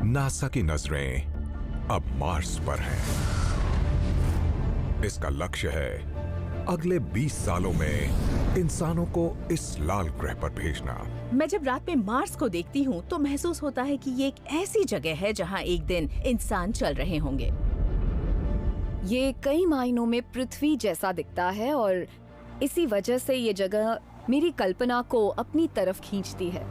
NASA की नजरें अब मार्स पर हैं। इसका लक्ष्य है अगले 20 सालों में इंसानों को इस लाल ग्रह पर भेजना। मैं जब रात में मार्स को देखती हूँ तो महसूस होता है कि ये एक ऐसी जगह है जहाँ एक दिन इंसान चल रहे होंगे। ये कई मायनों में पृथ्वी जैसा दिखता है और इसी वजह से ये जगह मेरी कल्पना को अपनी तरफ खींचती है।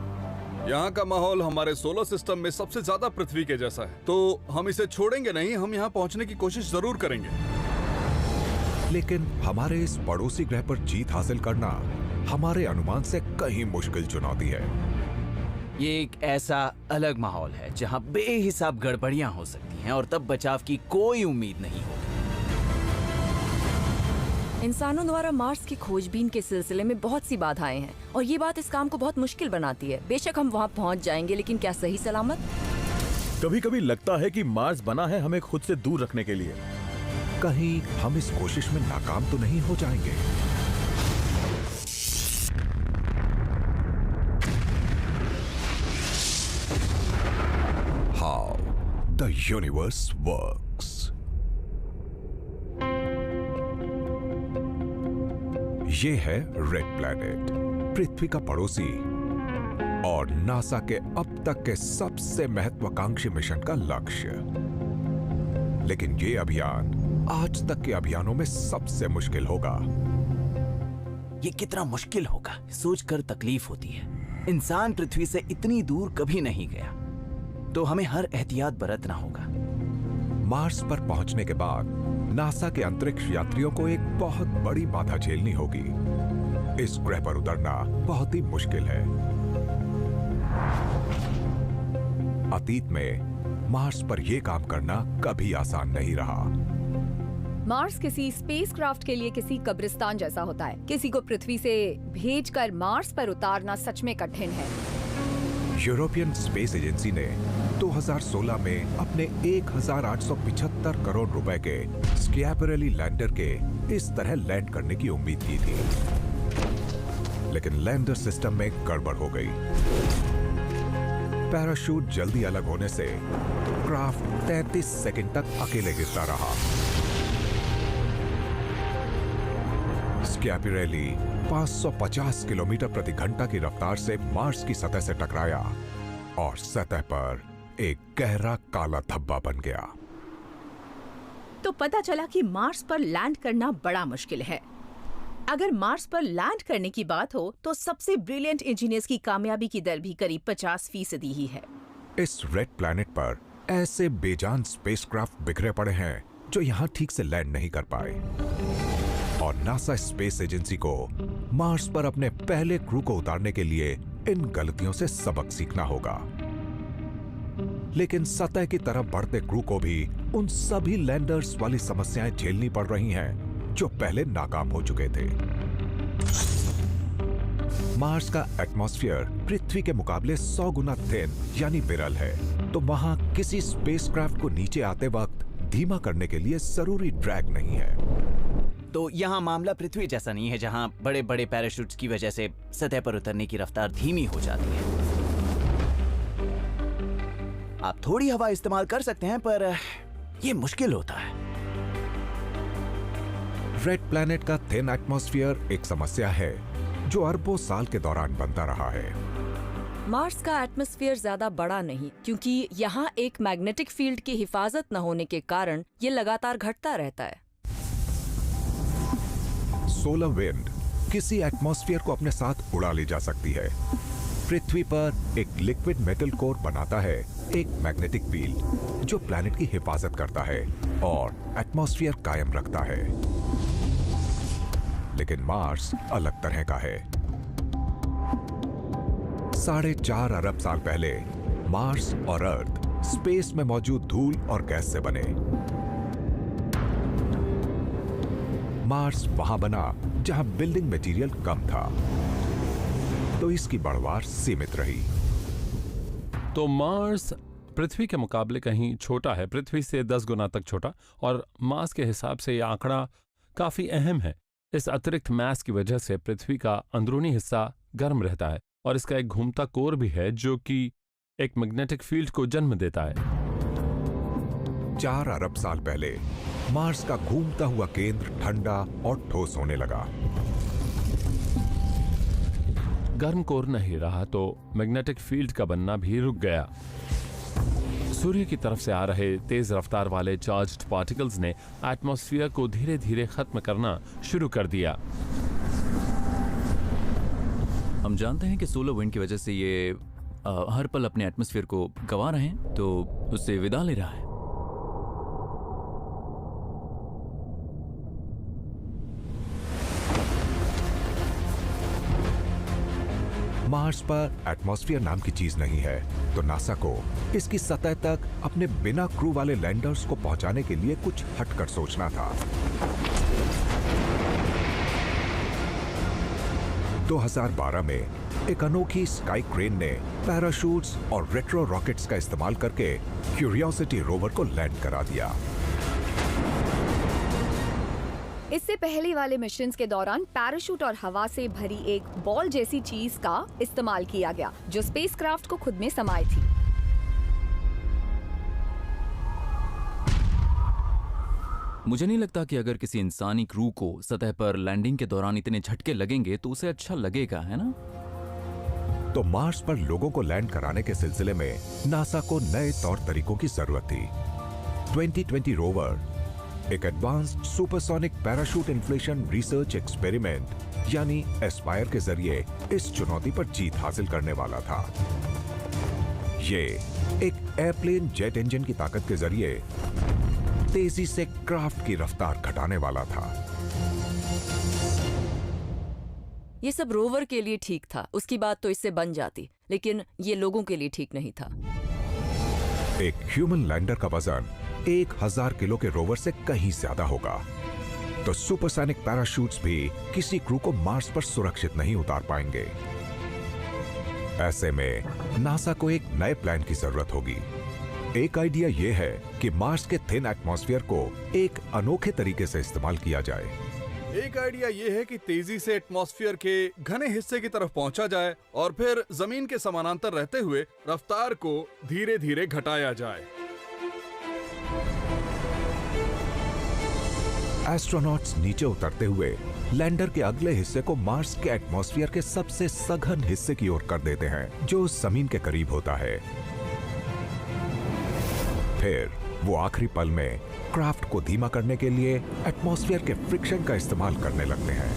यहाँ का माहौल हमारे सोलर सिस्टम में सबसे ज्यादा पृथ्वी के जैसा है, तो हम इसे छोड़ेंगे नहीं। हम यहाँ पहुँचने की कोशिश जरूर करेंगे। लेकिन हमारे इस पड़ोसी ग्रह पर जीत हासिल करना हमारे अनुमान से कहीं मुश्किल चुनौती है। ये एक ऐसा अलग माहौल है जहाँ बेहिसाब गड़बड़ियां हो सकती हैं और तब बचाव की कोई उम्मीद नहीं होगी। इंसानों द्वारा मार्स की खोजबीन के सिलसिले में बहुत सी बाधाएं हैं और ये बात इस काम को बहुत मुश्किल बनाती है। बेशक हम वहाँ पहुँच जाएंगे, लेकिन क्या सही सलामत? कभी कभी लगता है कि मार्स बना है हमें खुद से दूर रखने के लिए। कहीं हम इस कोशिश में नाकाम तो नहीं हो जाएंगे। How the universe works. ये है रेड प्लैनेट, पृथ्वी का पड़ोसी और नासा के अब तक के सबसे महत्वाकांक्षी मिशन का लक्ष्य। लेकिन ये अभियान आज तक के अभियानों में सबसे मुश्किल होगा। ये कितना मुश्किल होगा सोचकर तकलीफ होती है। इंसान पृथ्वी से इतनी दूर कभी नहीं गया, तो हमें हर एहतियात बरतना होगा। मार्स पर पहुंचने के बाद नासा के अंतरिक्ष यात्रियों को एक बहुत बड़ी बाधा झेलनी होगी। इस ग्रह पर उतरना बहुत ही मुश्किल है। अतीत में मार्स पर यह काम करना कभी आसान नहीं रहा। मार्स किसी स्पेसक्राफ्ट के लिए किसी कब्रिस्तान जैसा होता है। किसी को पृथ्वी से भेजकर मार्स पर उतारना सच में कठिन है। यूरोपियन स्पेस एजेंसी ने 2016 में अपने 1875 करोड़ रुपए के स्कैपुलेरी लैंडर के इस तरह लैंड करने की उम्मीद की थी, लेकिन लैंडर सिस्टम में गड़बड़ हो गई। पैराशूट जल्दी अलग होने से क्राफ्ट 33 सेकंड तक अकेले गिरता रहा। स्कैपुलेरी 550 किलोमीटर प्रति घंटा की रफ्तार से मार्स की सतह से टकराया और सतह पर एक गहरा काला धब्बा बन गया। तो पता चला कि मार्स पर लैंड करना बड़ा मुश्किल है। अगर मार्स पर लैंड करने की बात हो तो सबसे ब्रिलियंट इंजीनियर्स की कामयाबी की दर भी करीब 50% ही है। इस रेड प्लैनेट पर ऐसे बेजान स्पेसक्राफ्ट बिखरे पड़े हैं जो यहाँ ठीक से लैंड नहीं कर पाए, और नासा स्पेस एजेंसी को मार्स पर अपने पहले क्रू को उतारने के लिए इन गलतियों से सबक सीखना होगा। लेकिन सतह की तरफ बढ़ते क्रू को भी उन सभी लैंडर्स वाली समस्याएं झेलनी पड़ रही हैं जो पहले नाकाम हो चुके थे। मार्स का एटमॉस्फेयर पृथ्वी के मुकाबले 100 गुना थिन यानी विरल है, तो वहां किसी स्पेसक्राफ्ट को नीचे आते वक्त धीमा करने के लिए जरूरी ड्रैग नहीं है। तो यहाँ मामला पृथ्वी जैसा नहीं है जहाँ बड़े बड़े पैराशूट्स की वजह से सतह पर उतरने की रफ्तार धीमी हो जाती है। आप थोड़ी हवा इस्तेमाल कर सकते हैं, पर यह मुश्किल होता है। रेड प्लैनेट का थिन एटमॉस्फेयर एक समस्या है जो अरबों साल के दौरान बनता रहा है। मार्स का एटमॉस्फेयर ज्यादा बड़ा नहीं, क्योंकि यहाँ एक मैग्नेटिक फील्ड की हिफाजत न होने के कारण ये लगातार घटता रहता है। सोलर विंड किसी एटमॉस्फेयर को अपने साथ उड़ा ले जा सकती है। पृथ्वी पर एक लिक्विड मेटल कोर बनाता है एक मैग्नेटिक फील्ड जो प्लैनेट की हिफाजत करता है और एटमॉस्फेयर कायम रखता है। लेकिन मार्स अलग तरह का है। 4.5 अरब साल पहले मार्स और अर्थ स्पेस में मौजूद धूल और गैस से बने। मार्स वहां बना जहां बिल्डिंग मटेरियल कम था, तो इसकी बढ़वार सीमित रही। तो मार्स पृथ्वी के मुकाबले कहीं छोटा है, पृथ्वी से 10 गुना तक छोटा, और मास के हिसाब से यह आंकड़ा काफी अहम है। इस अतिरिक्त मास की वजह से पृथ्वी का अंदरूनी हिस्सा गर्म रहता है और इसका एक घूमता कोर भी है जो कि एक मैग्नेटिक फील्ड को जन्म देता है। 4 अरब साल पहले मार्स का घूमता हुआ केंद्र ठंडा और ठोस होने लगा। गर्म कोर नहीं रहा तो मैग्नेटिक फील्ड का बनना भी रुक गया। सूर्य की तरफ से आ रहे तेज रफ्तार वाले चार्ज्ड पार्टिकल्स ने एटमॉस्फेयर को धीरे धीरे खत्म करना शुरू कर दिया। हम जानते हैं कि सोलर विंड की वजह से ये हर पल अपने एटमॉस्फेयर को गंवा रहे हैं, तो उससे विदा ले रहा है। मार्स पर एटमॉस्फेयर नाम की चीज नहीं है, तो नासा को इसकी सतह तक अपने बिना क्रू वाले लैंडर्स को पहुंचाने के लिए कुछ हटकर सोचना था। 2012 में एक अनोखी स्काई क्रेन ने पैराशूट्स और रेट्रो रॉकेट्स का इस्तेमाल करके क्यूरियोसिटी रोवर को लैंड करा दिया। इससे पहले वाले मिशंस के दौरान पैराशूट और हवा से भरी एक बॉल जैसी चीज का इस्तेमाल किया गया जो स्पेसक्राफ्ट को खुद में समाई थी। मुझे नहीं लगता कि अगर किसी इंसानी क्रू को सतह पर लैंडिंग के दौरान इतने झटके लगेंगे तो उसे अच्छा लगेगा, है ना? तो मार्स पर लोगों को लैंड कराने के सिलसिले में नासा को नए तौर तरीकों की जरूरत थी। 2020 रोवर एक advanced supersonic parachute inflation research experiment यानी एस्पायर के जरिए इस चुनौती पर जीत हासिल करने वाला था। ये एक एयरप्लेन जेट इंजन की ताकत के जरिए तेजी से क्राफ्ट की रफ्तार घटाने वाला था। ये सब रोवर के लिए ठीक था, उसकी बात तो इससे बन जाती, लेकिन ये लोगों के लिए ठीक नहीं था। एक ह्यूमन लैंडर का वजन 1000 किलो के रोवर से कहीं ज्यादा होगा, तो सुपरसोनिक पैराशूट्स भी किसी क्रू को मार्स पर सुरक्षित नहीं उतार पाएंगे। ऐसे में नासा को एक नए प्लान की जरूरत होगी। एक आइडिया यह है कि मार्स के थिन एटमॉस्फेयर को एक अनोखे तरीके से इस्तेमाल किया जाए। एक आइडिया ये है कि तेजी से एटमॉस्फेयर के घने हिस्से की तरफ पहुंचा जाए और फिर जमीन के समानांतर रहते हुए रफ्तार को धीरे धीरे घटाया जाए। एस्ट्रोनॉट्स नीचे उतरते हुए लैंडर के अगले हिस्से को मार्स के एटमॉस्फेयर के सबसे सघन हिस्से की ओर कर देते हैं, जो जमीन के करीब होता है। फिर वो आखिरी पल में क्राफ्ट को धीमा करने के लिए एटमॉस्फेयर के फ्रिक्शन का इस्तेमाल करने लगते हैं।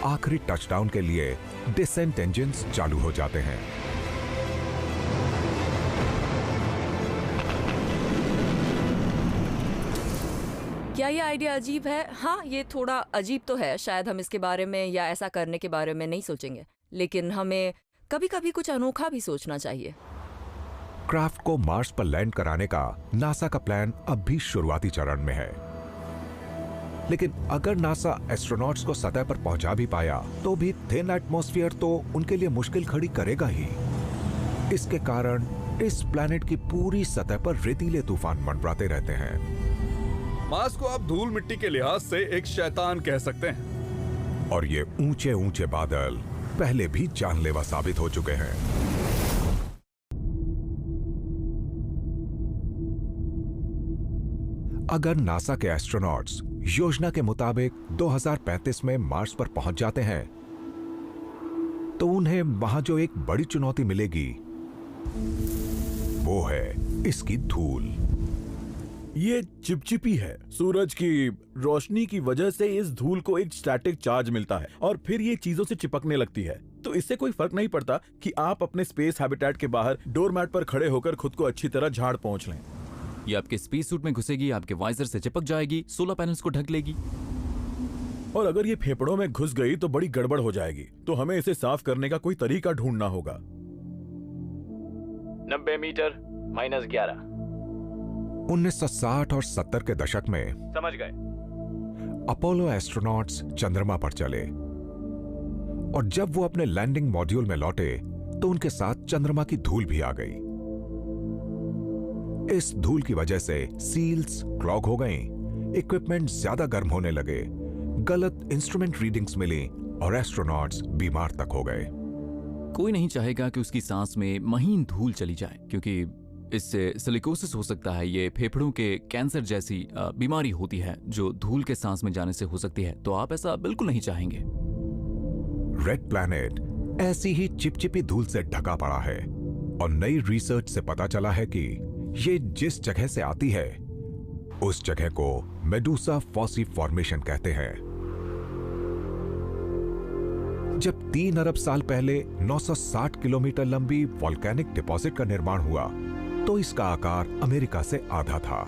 आखिरी टचडाउन के लिए डिसेंट इंजन्स चालू हो जाते हैं। क्या ये आइडिया अजीब है? हाँ, ये थोड़ा अजीब तो है। शायद हम इसके बारे में या ऐसा करने के बारे में नहीं सोचेंगे, लेकिन हमें कभी कभी कुछ अनोखा भी सोचना चाहिए। क्राफ्ट को मार्स पर लैंड कराने का नासा का प्लान अब भी शुरुआती चरण में है, लेकिन अगर नासा एस्ट्रोनॉट्स को सतह पर पहुंचा भी पाया तो भी थिन एटमॉस्फेयर तो उनके लिए मुश्किल खड़ी करेगा ही। इसके कारण इस प्लैनेट की पूरी सतह पर रेतीले तूफान मंडराते रहते हैं। मार्स को आप धूल मिट्टी के लिहाज से एक शैतान कह सकते हैं। और ये ऊंचे ऊंचे बादल पहले भी जानलेवा साबित हो चुके हैं। अगर नासा के एस्ट्रोनॉट्स योजना के मुताबिक 2035 में मार्स पर पहुंच जाते हैं तो उन्हें वहां जो एक बड़ी चुनौती मिलेगी वो है इसकी धूल। ये चिपचिपी है। सूरज की रोशनी की वजह से इस धूल को एक स्टैटिक चार्ज मिलता है और फिर ये चीजों से चिपकने लगती है। तो इससे कोई फर्क नहीं पड़ता कि आप अपने स्पेस हैबिटेट के बाहर डोरमैट पर खड़े होकर खुद को अच्छी तरह झाड़ पोंछ लें। ये आपके स्पेस सूट में घुसेगी, आपके वाइजर से चिपक जाएगी, सोलर पैनल्स को ढक लेगी। और अगर ये फेफड़ों में घुस गई तो बड़ी गड़बड़ हो जाएगी। तो हमें इसे साफ करने का कोई तरीका ढूंढना होगा। 90 मीटर -11। 1960 और 70 के दशक में समझ गए। अपोलो एस्ट्रोनॉट्स चंद्रमा पर चले और जब वो अपने लैंडिंग मॉड्यूल में लौटे तो उनके साथ चंद्रमा की धूल भी आ गई। इस धूल की वजह से सील्स क्लॉग हो गईं, इक्विपमेंट ज्यादा गर्म होने लगे, गलत इंस्ट्रूमेंट रीडिंग्स मिली और एस्ट्रोनॉट्स बीमार तक हो गए। कोई नहीं चाहेगा कि उसकी सांस में महीन धूल चली जाए, क्योंकि इससे सिलिकोसिस हो सकता है। ये फेफड़ों के कैंसर जैसी बीमारी होती है जो धूल के सांस में जाने से हो सकती है। तो आप ऐसा बिल्कुल नहीं चाहेंगे। रेड प्लैनेट ऐसी ही चिपचिपी धूल से ढका पड़ा है और नई रिसर्च से पता चला है कि ये जिस जगह से आती है उस जगह को मेडूसा फॉसी फॉर्मेशन कहते हैं। जब 3 अरब साल पहले 960 किलोमीटर लंबी वॉल्केनिक डिपॉजिट का निर्माण हुआ तो इसका आकार अमेरिका से आधा था,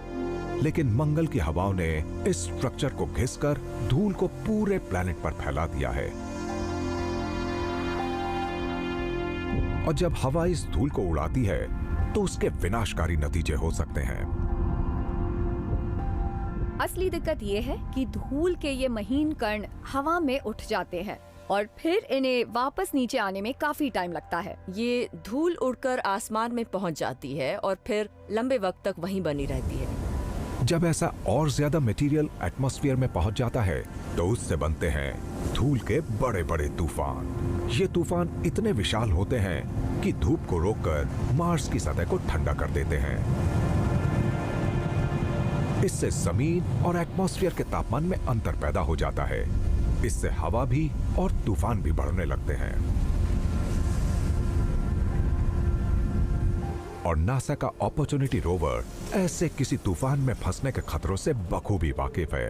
लेकिन मंगल की हवाओं ने इस स्ट्रक्चर को घिसकर धूल को पूरे प्लैनेट पर फैला दिया है। और जब हवा इस धूल को उड़ाती है तो उसके विनाशकारी नतीजे हो सकते हैं। असली दिक्कत ये है कि धूल के ये महीन कण हवा में उठ जाते हैं और फिर इन्हें वापस नीचे आने में काफी टाइम लगता है। ये धूल उड़कर आसमान में पहुंच जाती है और फिर लंबे वक्त तक वहीं बनी रहती है। जब ऐसा और ज्यादा मटेरियल एटमॉस्फेयर में पहुंच जाता है तो उससे बनते हैं धूल के बड़े बड़े तूफान। ये तूफान इतने विशाल होते हैं कि धूप को रोककर मार्स की सतह को ठंडा कर देते हैं। इससे जमीन और एटमॉस्फेयर के तापमान में अंतर पैदा हो जाता है। इससे हवा भी और तूफान भी बढ़ने लगते हैं। और नासा का अपॉर्चुनिटी रोवर ऐसे किसी तूफान में फंसने के खतरों से बखूबी वाकिफ है।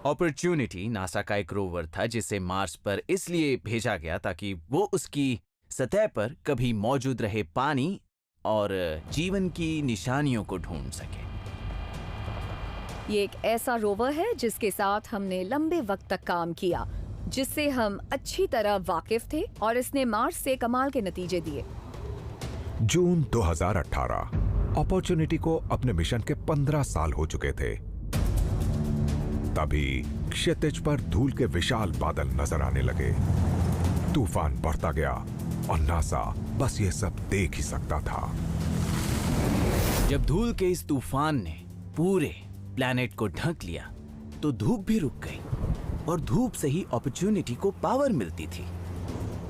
अपॉर्चुनिटी नासा का एक रोवर था जिसे मार्स पर इसलिए भेजा गया ताकि वो उसकी सतह पर कभी मौजूद रहे पानी और जीवन की निशानियों को ढूंढ सके। ये एक ऐसा रोवर है जिसके साथ हमने लंबे वक्त तक काम किया, जिससे हम अच्छी तरह वाकिफ थे और इसने मार्स से कमाल के नतीजे दिए। जून 2018 अपॉर्चुनिटी को अपने मिशन के 15 साल हो चुके थे। तभी क्षितिज पर धूल के विशाल बादल नजर आने लगे। तूफान बढ़ता गया और नासा बस ये सब देख ही सकता था। जब धूल के इस तूफान ने पूरे प्लैनेट को ढक लिया तो धूप भी रुक गई और धूप से ही अपॉर्चुनिटी को पावर मिलती थी।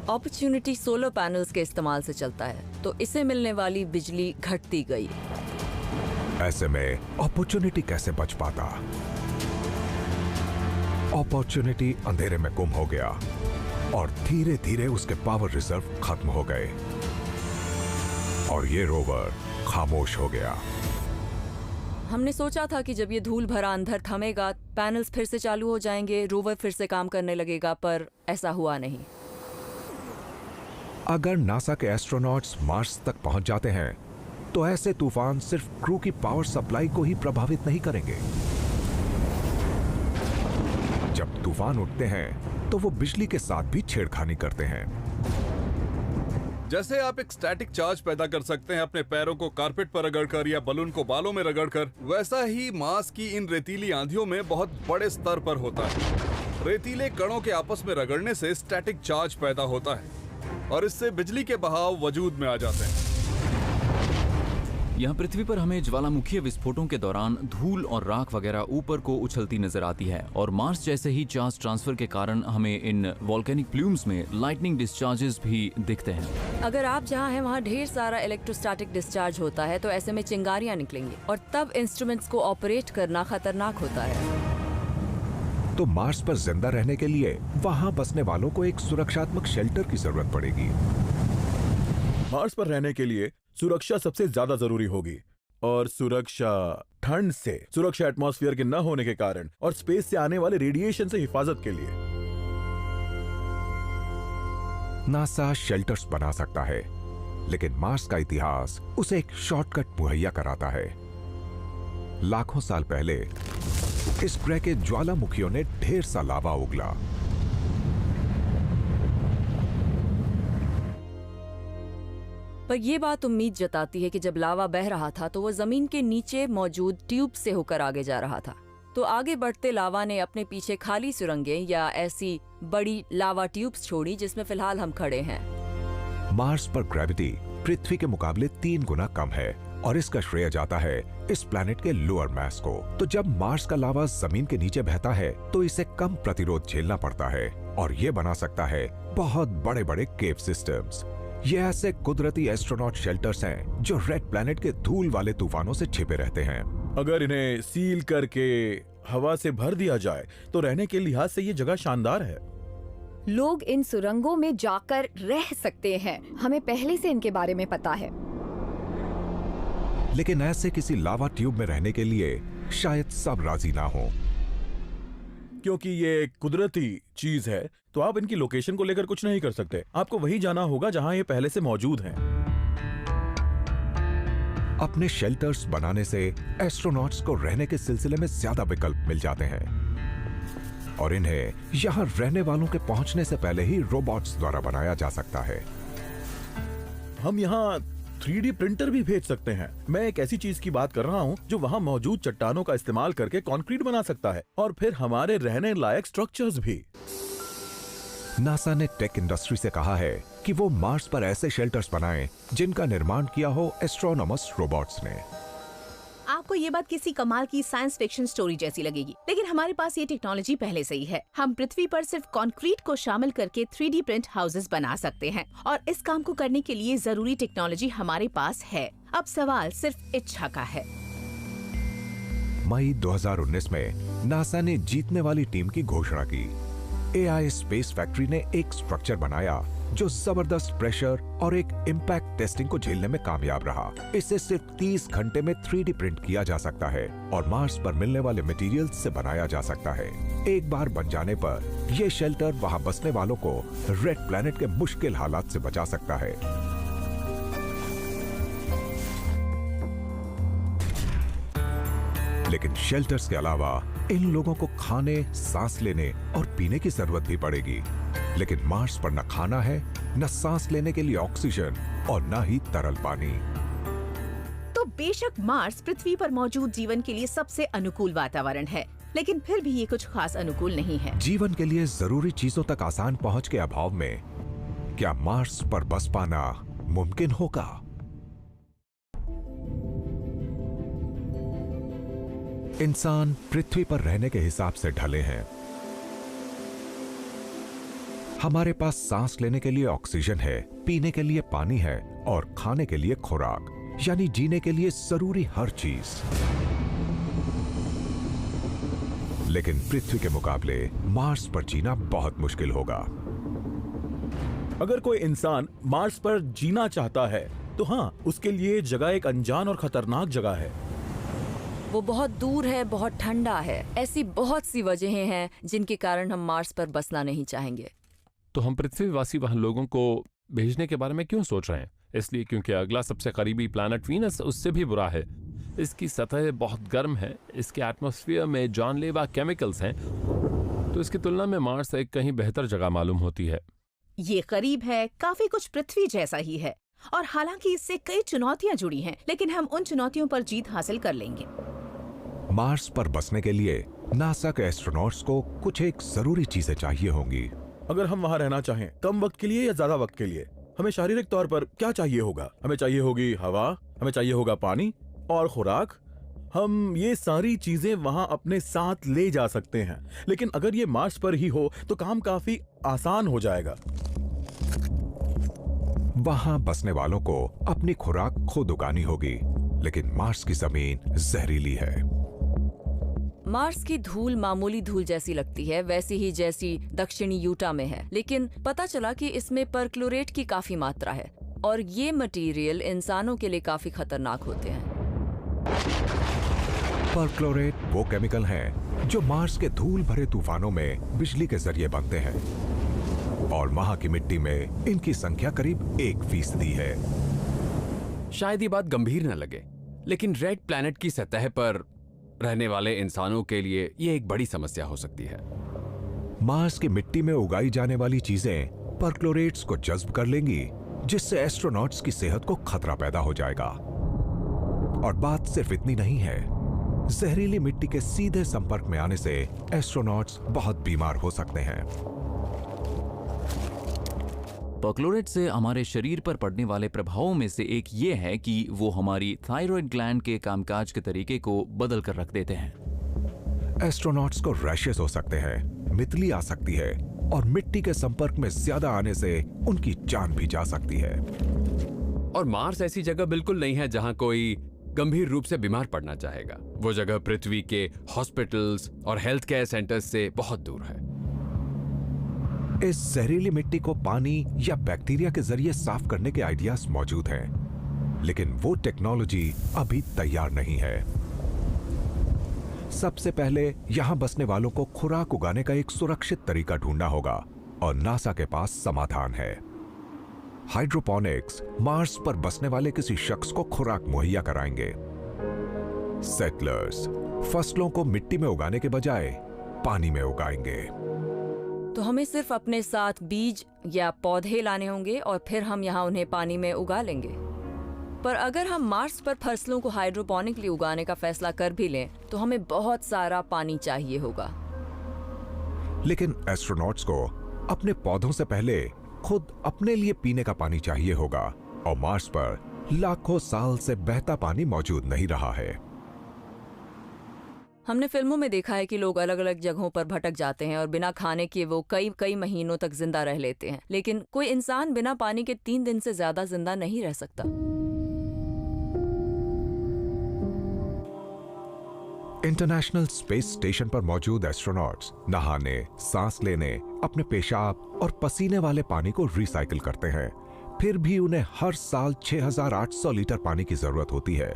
अपॉर्चुनिटी सोलर पैनल्स के इस्तेमाल से चलता है, तो इसे मिलने वाली बिजली घटती गई। ऐसे में अपॉर्चुनिटी कैसे बच पाता? अपॉर्चुनिटी अंधेरे में गुम हो गया और धीरे धीरे उसके पावर रिजर्व खत्म हो गए और ये रोवर खामोश हो गया। हमने सोचा था कि जब ये धूल भरा अंधर थमेगा, पैनल्स फिर से चालू हो जाएंगे, रोवर फिर से काम करने लगेगा, पर ऐसा हुआ नहीं। अगर नासा के एस्ट्रोनॉट्स मार्स तक पहुंच जाते हैं तो ऐसे तूफान सिर्फ क्रू की पावर सप्लाई को ही प्रभावित नहीं करेंगे। जब तूफान उठते हैं तो वो बिजली के साथ भी छेड़खानी करते हैं। जैसे आप एक स्टैटिक चार्ज पैदा कर सकते हैं अपने पैरों को कारपेट पर रगड़कर या बलून को बालों में रगड़कर, वैसा ही मार्स की इन रेतीली आंधियों में बहुत बड़े स्तर पर होता है। रेतीले कणों के आपस में रगड़ने से स्टैटिक चार्ज पैदा होता है और इससे बिजली के बहाव वजूद में आ जाते हैं। यहाँ पृथ्वी पर हमें ज्वालामुखीय विस्फोटों के दौरान धूल और राख वगैरह ऊपर को उछलती नजर आती है और मार्स जैसे ही चार्ज ट्रांसफर के कारण हमें इन वोल्केनिक प्लूम्स में लाइटनिंग डिस्चार्जेस भी दिखते हैं। अगर आप जहाँ हैं वहाँ ढेर सारा इलेक्ट्रोस्टैटिक डिस्चार्ज होता है, तो ऐसे में चिंगारियाँ निकलेंगी और तब इंस्ट्रूमेंट्स को ऑपरेट करना खतरनाक होता है। तो मार्स पर जिंदा रहने के लिए वहां बसने वालों को एक सुरक्षात्मक शेल्टर की जरूरत पड़ेगी। मार्स पर रहने के लिए सुरक्षा सबसे ज्यादा जरूरी होगी और सुरक्षा ठंड से, सुरक्षा एटमॉस्फेयर के न होने के कारण और स्पेस से आने वाले रेडिएशन से हिफाजत के लिए। नासा शेल्टर्स बना सकता है, लेकिन मार्स का इतिहास उसे एक शॉर्टकट मुहैया कराता है। लाखों साल पहले इस ग्रह के ज्वालामुखियों ने ढेर सा लावा उगला। पर यह बात उम्मीद जताती है कि जब लावा बह रहा था तो वो जमीन के नीचे मौजूद ट्यूब से होकर आगे जा रहा था। तो आगे बढ़ते लावा ने अपने पीछे खाली सुरंगें या ऐसी बड़ी लावा ट्यूब्स छोड़ी जिसमें फिलहाल हम खड़े हैं। मार्स पर ग्रेविटी पृथ्वी के मुकाबले 3 गुना कम है और इसका श्रेय जाता है इस प्लैनेट के लोअर मास को। तो जब मार्स का लावा जमीन के नीचे बहता है तो इसे कम प्रतिरोध झेलना पड़ता है और ये बना सकता है बहुत बड़े बड़े केव सिस्टम्स। ये ऐसे कुदरती एस्ट्रोनॉट शेल्टर्स हैं जो रेड प्लैनेट के धूल वाले तूफानों से छिपे रहते हैं। अगर इन्हें सील करके हवा से भर दिया जाए तो रहने के लिहाज से ये जगह शानदार है। लोग इन सुरंगों में जाकर रह सकते हैं, हमें पहले से इनके बारे में पता है। लेकिन ऐसे किसी लावा ट्यूब में रहने के लिए शायद सब राजी ना हो। क्योंकि ये एक कुदरती चीज है तो आप इनकी लोकेशन को लेकर कुछ नहीं कर सकते। आपको वही जाना होगा जहां ये पहले से मौजूद हैं। अपने शेल्टर्स बनाने से एस्ट्रोनॉट्स को रहने के सिलसिले में ज्यादा विकल्प मिल जाते हैं और इन्हें यहां रहने वालों के पहुंचने से पहले ही रोबोट्स द्वारा बनाया जा सकता है। हम यहाँ 3D प्रिंटर भी भेज सकते हैं। मैं एक ऐसी चीज की बात कर रहा हूँ जो वहाँ मौजूद चट्टानों का इस्तेमाल करके कंक्रीट बना सकता है और फिर हमारे रहने लायक स्ट्रक्चर्स भी। नासा ने टेक इंडस्ट्री से कहा है कि वो मार्स पर ऐसे शेल्टर्स बनाएं जिनका निर्माण किया हो एस्ट्रोनॉमस रोबोट्स ने। आपको ये बात किसी कमाल की साइंस फिक्शन स्टोरी जैसी लगेगी, लेकिन हमारे पास ये टेक्नोलॉजी पहले से ही है। हम पृथ्वी पर सिर्फ कंक्रीट को शामिल करके 3D प्रिंट हाउसेस बना सकते हैं और इस काम को करने के लिए जरूरी टेक्नोलॉजी हमारे पास है। अब सवाल सिर्फ इच्छा का है। मई 2019 में नासा ने जीतने वाली टीम की घोषणा की। AI स्पेस फैक्ट्री ने एक स्ट्रक्चर बनाया जो जबरदस्त प्रेशर और एक इम्पैक्ट टेस्टिंग को झेलने में कामयाब रहा। इसे सिर्फ 30 घंटे में 3D प्रिंट किया जा सकता है और मार्स पर मिलने वाले मटेरियल्स से बनाया जा सकता है। एक बार बन जाने पर यह शेल्टर वहां बसने वालों को रेड प्लैनेट के मुश्किल हालात से बचा सकता है। लेकिन शेल्टर्स के अलावा इन लोगों को खाने, सांस लेने और पीने की जरूरत भी पड़ेगी। लेकिन मार्स पर न खाना है, न सांस लेने के लिए ऑक्सीजन और न ही तरल पानी। तो बेशक मार्स पृथ्वी पर मौजूद जीवन के लिए सबसे अनुकूल वातावरण है, लेकिन फिर भी ये कुछ खास अनुकूल नहीं है। जीवन के लिए जरूरी चीजों तक आसान पहुंच के अभाव में क्या मार्स पर बस पाना मुमकिन होगा? इंसान पृथ्वी पर रहने के हिसाब से ढले हैं। हमारे पास सांस लेने के लिए ऑक्सीजन है, पीने के लिए पानी है और खाने के लिए खुराक, यानी जीने के लिए जरूरी हर चीज। लेकिन पृथ्वी के मुकाबले मार्स पर जीना बहुत मुश्किल होगा। अगर कोई इंसान मार्स पर जीना चाहता है तो हाँ, उसके लिए जगह एक अनजान और खतरनाक जगह है। वो बहुत दूर है, बहुत ठंडा है। ऐसी बहुत सी वजहें हैं जिनके कारण हम मार्स पर बसना नहीं चाहेंगे। तो हम पृथ्वीवासी वहां लोगों को भेजने के बारे में क्यों सोच रहे हैं? इसलिए क्योंकि अगला सबसे करीबी प्लैनेट वीनस उससे भी बुरा है। इसकी सतह बहुत गर्म है, इसके एटमॉस्फेयर में जानलेवा केमिकल्स हैं, तो इसकी तुलना में मार्स एक कहीं बेहतर जगह मालूम होती है। ये करीब है, काफी कुछ पृथ्वी जैसा ही है और हालांकि इससे कई चुनौतियां जुड़ी हैं, लेकिन हम उन चुनौतियों पर जीत हासिल कर लेंगे। मार्स पर बसने के लिए नासा के एस्ट्रोनॉट्स को कुछ एक जरूरी चीजें चाहिए होंगी। अगर हम वहां रहना चाहें, कम वक्त के लिए या ज्यादा वक्त के लिए, हमें शारीरिक तौर पर क्या चाहिए होगा? हमें चाहिए होगी हवा, हमें चाहिए होगा पानी और खुराक। हम ये सारी चीजें वहां अपने साथ ले जा सकते हैं। लेकिन अगर ये मार्स पर ही हो तो काम काफी आसान हो जाएगा। वहां बसने वालों को अपनी खुराक खुद उगानी होगी, लेकिन मार्स की जमीन जहरीली है। मार्स की धूल मामूली धूल जैसी लगती है, वैसी ही जैसी दक्षिणी यूटा में है, लेकिन पता चला कि इसमें परक्लोरेट की काफी मात्रा है और ये मटेरियल इंसानों के लिए काफी खतरनाक होते हैं। परक्लोरेट वो केमिकल हैं जो मार्स के धूल भरे तूफानों में बिजली के जरिए बनते हैं और वहां की मिट्टी में इनकी संख्या करीब 1% है। शायद ये बात गंभीर न लगे, लेकिन रेड प्लैनेट की सतह पर रहने वाले इंसानों के लिए ये एक बड़ी समस्या हो सकती है। मार्स की मिट्टी में उगाई जाने वाली चीजें परक्लोरेट्स को जज्ब कर लेंगी, जिससे एस्ट्रोनॉट्स की सेहत को खतरा पैदा हो जाएगा। और बात सिर्फ इतनी नहीं है, जहरीली मिट्टी के सीधे संपर्क में आने से एस्ट्रोनॉट्स बहुत बीमार हो सकते हैं। परक्लोरेट से हमारे शरीर पर पड़ने वाले प्रभावों में से एक ये है कि वो हमारी थायराइड ग्लैंड के कामकाज के तरीके को बदल कर रख देते हैं। एस्ट्रोनॉट्स को रैशेस हो सकते हैं, मितली आ सकती है और मिट्टी के संपर्क में ज्यादा आने से उनकी जान भी जा सकती है। और मार्स ऐसी जगह बिल्कुल नहीं है जहां कोई गंभीर रूप से बीमार पड़ना चाहेगा। वो जगह पृथ्वी के हॉस्पिटल्स और हेल्थ केयर सेंटर्स से बहुत दूर है। इस जहरीली मिट्टी को पानी या बैक्टीरिया के जरिए साफ करने के आइडियाज मौजूद हैं, लेकिन वो टेक्नोलॉजी अभी तैयार नहीं है। सबसे पहले यहां बसने वालों को खुराक उगाने का एक सुरक्षित तरीका ढूंढना होगा और नासा के पास समाधान है। हाइड्रोपोनिक्स मार्स पर बसने वाले किसी शख्स को खुराक मुहैया कराएंगे। सेटलर्स फसलों को मिट्टी में उगाने के बजाय पानी में उगाएंगे। तो हमें सिर्फ अपने साथ बीज या पौधे लाने होंगे और फिर हम यहाँ उन्हें पानी में उगा लेंगे। पर अगर हम मार्स पर फसलों को हाइड्रोपोनिकली उगाने का फैसला कर भी लें तो हमें बहुत सारा पानी चाहिए होगा। लेकिन एस्ट्रोनॉट्स को अपने पौधों से पहले खुद अपने लिए पीने का पानी चाहिए होगा, और मार्स पर लाखों साल से बहता पानी मौजूद नहीं रहा है। हमने फिल्मों में देखा है कि लोग अलग अलग जगहों पर भटक जाते हैं और बिना खाने के वो कई महीनों तक जिंदा रह लेते हैं, लेकिन कोई इंसान बिना पानी के 3 दिन से ज्यादा जिंदा नहीं रह सकता। इंटरनेशनल स्पेस स्टेशन पर मौजूद एस्ट्रोनॉट्स नहाने, सांस लेने, अपने पेशाब और पसीने वाले पानी को रिसाइकिल करते हैं। फिर भी उन्हें हर साल 6,800 लीटर पानी की जरूरत होती है।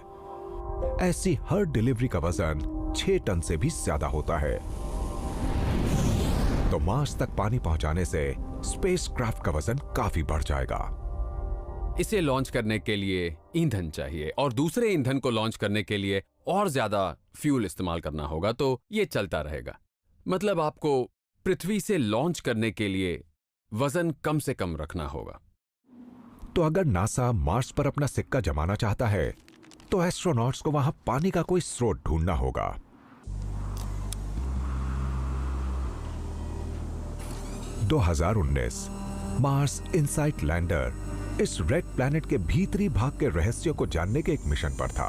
ऐसी हर डिलीवरी का वजन 6 टन से भी ज्यादा होता है। तो मार्स तक पानी पहुंचाने से स्पेसक्राफ्ट का वजन काफी बढ़ जाएगा। इसे लॉन्च करने के लिए ईंधन चाहिए और दूसरे ईंधन को लॉन्च करने के लिए और ज्यादा फ्यूल इस्तेमाल करना होगा, तो ये चलता रहेगा। मतलब आपको पृथ्वी से लॉन्च करने के लिए वजन कम से कम रखना होगा। तो अगर नासा मार्स पर अपना सिक्का जमाना चाहता है तो एस्ट्रोनॉट्स को वहां पानी का कोई स्रोत ढूंढना होगा। 2019 मार्स इनसाइट लैंडर इस रेड प्लैनेट के भीतरी भाग के रहस्यों को जानने के एक मिशन पर था।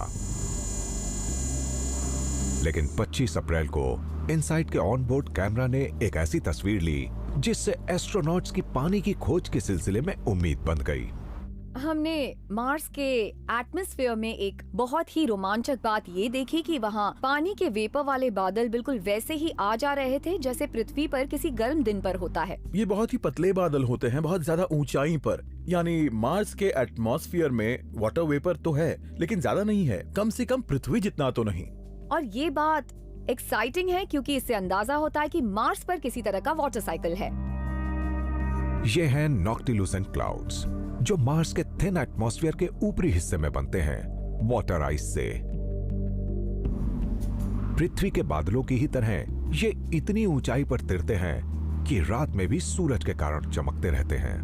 लेकिन 25 अप्रैल को इनसाइट के ऑन बोर्ड कैमरा ने एक ऐसी तस्वीर ली जिससे एस्ट्रोनॉट्स की पानी की खोज के सिलसिले में उम्मीद बंध गई। हमने मार्स के एटमॉस्फेयर में एक बहुत ही रोमांचक बात ये देखी कि वहाँ पानी के वेपर वाले बादल बिल्कुल वैसे ही आ जा रहे थे जैसे पृथ्वी पर किसी गर्म दिन पर होता है। ये बहुत ही पतले बादल होते हैं, बहुत ज्यादा ऊंचाई पर। यानी मार्स के एटमॉस्फेयर में वाटर वेपर तो है लेकिन ज्यादा नहीं है, कम से कम पृथ्वी जितना तो नहीं। और ये बात एक्साइटिंग है क्योंकि इससे अंदाजा होता है कि मार्स पर किसी तरह का वाटर साइकिल है। ये हैं नॉक्टिलूसेंट क्लाउड्स जो मार्स के थिन एटमॉस्फेयर के ऊपरी हिस्से में बनते हैं वाटर आइस से। पृथ्वी के बादलों की ही तरह ये इतनी ऊंचाई पर तिरते हैं कि रात में भी सूरज के कारण चमकते रहते हैं।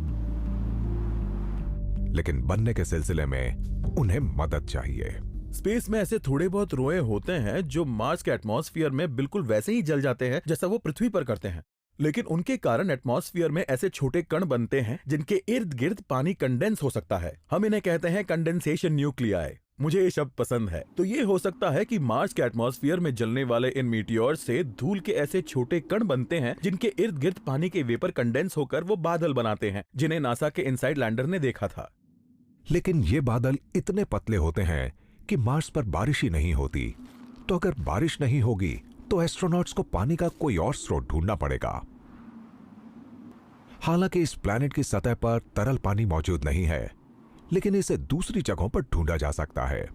लेकिन बनने के सिलसिले में उन्हें मदद चाहिए। स्पेस में ऐसे थोड़े बहुत रोए होते हैं जो मार्स के एटमॉस्फेयर में बिल्कुल वैसे ही जल जाते हैं जैसा वो पृथ्वी पर करते हैं, लेकिन उनके कारण एटमॉस्फेयर में ऐसे छोटे कण बनते हैं जिनके इर्द गिर्द पानी कंडेंस हो सकता है। हम इन्हें कहते हैं कंडेंसेशन न्यूक्लियाई। मुझे ये शब्द पसंद है। तो ये हो सकता है कि मार्स के एटमॉस्फेयर में जलने वाले इन मीटियोर्स से धूल के ऐसे छोटे कण बनते हैं जिनके इर्द गिर्द पानी के वेपर कंडेंस होकर वो बादल बनाते हैं जिन्हें नासा के इनसाइड लैंडर ने देखा था। लेकिन ये बादल इतने पतले होते हैं कि मार्स पर बारिश ही नहीं होती। तो अगर बारिश नहीं होगी तो एस्ट्रोनॉट्स को पानी का कोई और स्रोत ढूंढना पड़ेगा। हालांकि इस प्लैनेट की सतह पर तरल पानी मौजूद नहीं है, लेकिन इसे दूसरी जगहों पर ढूंढा जा सकता है।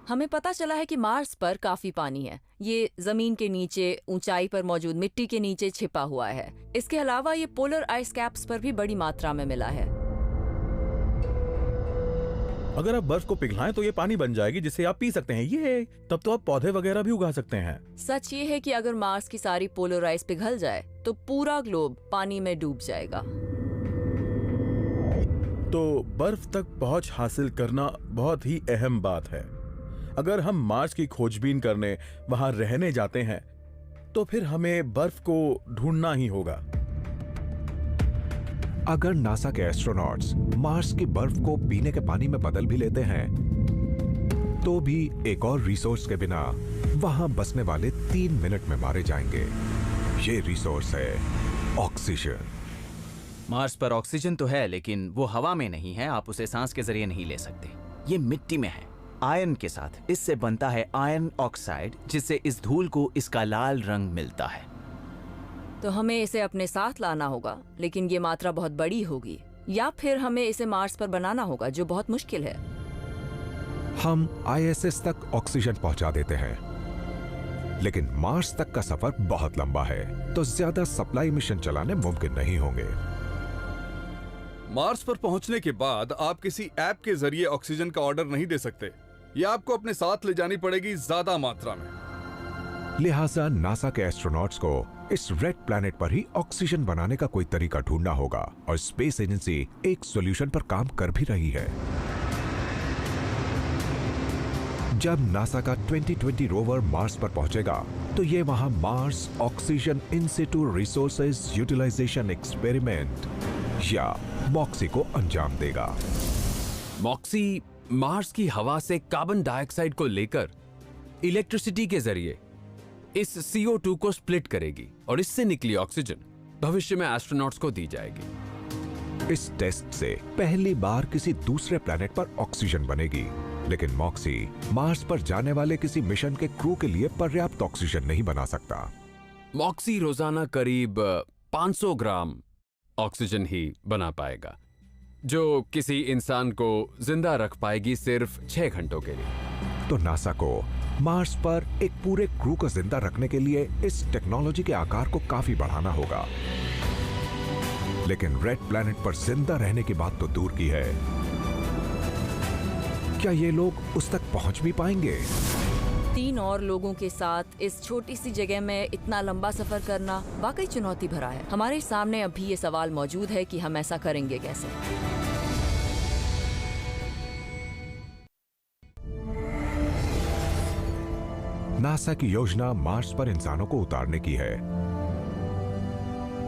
हमें पता चला है कि मार्स पर काफी पानी है। ये जमीन के नीचे ऊंचाई पर मौजूद मिट्टी के नीचे छिपा हुआ है। इसके अलावा ये पोलर आइस कैप्स पर भी बड़ी मात्रा में मिला है। अगर आप बर्फ को पिघलाएं तो ये पानी बन जाएगी जिसे आप पी सकते हैं। ये तब तो आप पौधे वगैरह भी उगा सकते हैं। सच ये है कि अगर मार्स की सारी पोलर आइस पिघल जाए तो पूरा ग्लोब पानी में डूब जाएगा। तो बर्फ तक पहुंच हासिल करना बहुत ही अहम बात है। अगर हम मार्स की खोजबीन करने वहां रहने जाते हैं तो फिर हमें बर्फ को ढूंढना ही होगा। अगर नासा के एस्ट्रोनॉट्स मार्स की बर्फ को पीने के पानी में बदल भी लेते हैं तो भी एक और रिसोर्स के बिना वहां बसने वाले 3 मिनट में मारे जाएंगे। ये रिसोर्स है ऑक्सीजन। मार्स पर ऑक्सीजन तो है, लेकिन वो हवा में नहीं है। आप उसे सांस के जरिए नहीं ले सकते। ये मिट्टी में है, आयरन के साथ। इससे बनता है आयरन ऑक्साइड, जिससे इस धूल को इसका लाल रंग मिलता है। तो हमें इसे अपने साथ लाना होगा, लेकिन ये मात्रा बहुत बड़ी होगी, या फिर हमें इसे मार्स पर बनाना होगा, जो बहुत मुश्किल है। हम ISS तक ऑक्सीजन पहुंचा देते हैं, लेकिन मार्स तक का सफर बहुत लंबा है, तो ज्यादा सप्लाई मिशन चलाने मुमकिन नहीं होंगे। मार्स पर पहुंचने के बाद आप किसी ऐप के जरिए ऑक्सीजन का ऑर्डर नहीं दे सकते। ये आपको अपने साथ ले जानी पड़ेगी ज्यादा मात्रा में। लिहाजा नासा के एस्ट्रोनॉट्स को इस रेड प्लैनेट पर ही ऑक्सीजन बनाने का कोई तरीका ढूंढना होगा, और स्पेस एजेंसी एक सॉल्यूशन पर काम कर भी रही है। जब नासा का 2020 रोवर मार्स पर पहुंचेगा, तो ये वहां Mars oxygen in situ resources utilization experiment या मॉक्सी को अंजाम देगा। मॉक्सी मार्स की हवा से कार्बन डाइऑक्साइड को लेकर इलेक्ट्रिसिटी के जरिए इस CO2 को स्प्लिट करेगी, और इससे निकली ऑक्सीजन भविष्य में एस्ट्रोनॉट्स को दी जाएगी। इस टेस्ट से पहली बार किसी दूसरे प्लैनेट पर ऑक्सीजन बनेगी, लेकिन मॉक्सी मार्स पर जाने वाले किसी मिशन के क्रू के लिए पर्याप्त ऑक्सीजन नहीं बना सकता। मॉक्सी रोजाना करीब 500 ग्राम ऑक्सीजन ही बना पाएगा, जो किसी इंसान को जिंदा रख पाएगी सिर्फ 6 घंटों के लिए। तो नासा को मार्स पर एक पूरे क्रू को जिंदा रखने के लिए इस टेक्नोलॉजी के आकार को काफी बढ़ाना होगा। लेकिन रेड प्लैनेट पर जिंदा रहने की बात तो दूर की है, क्या ये लोग उस तक पहुंच भी पाएंगे? 3 और लोगों के साथ इस छोटी सी जगह में इतना लंबा सफर करना वाकई चुनौती भरा है। हमारे सामने अभी ये सवाल मौजूद है कि हम ऐसा करेंगे कैसे। नासा की योजना मार्स पर इंसानों को उतारने की है,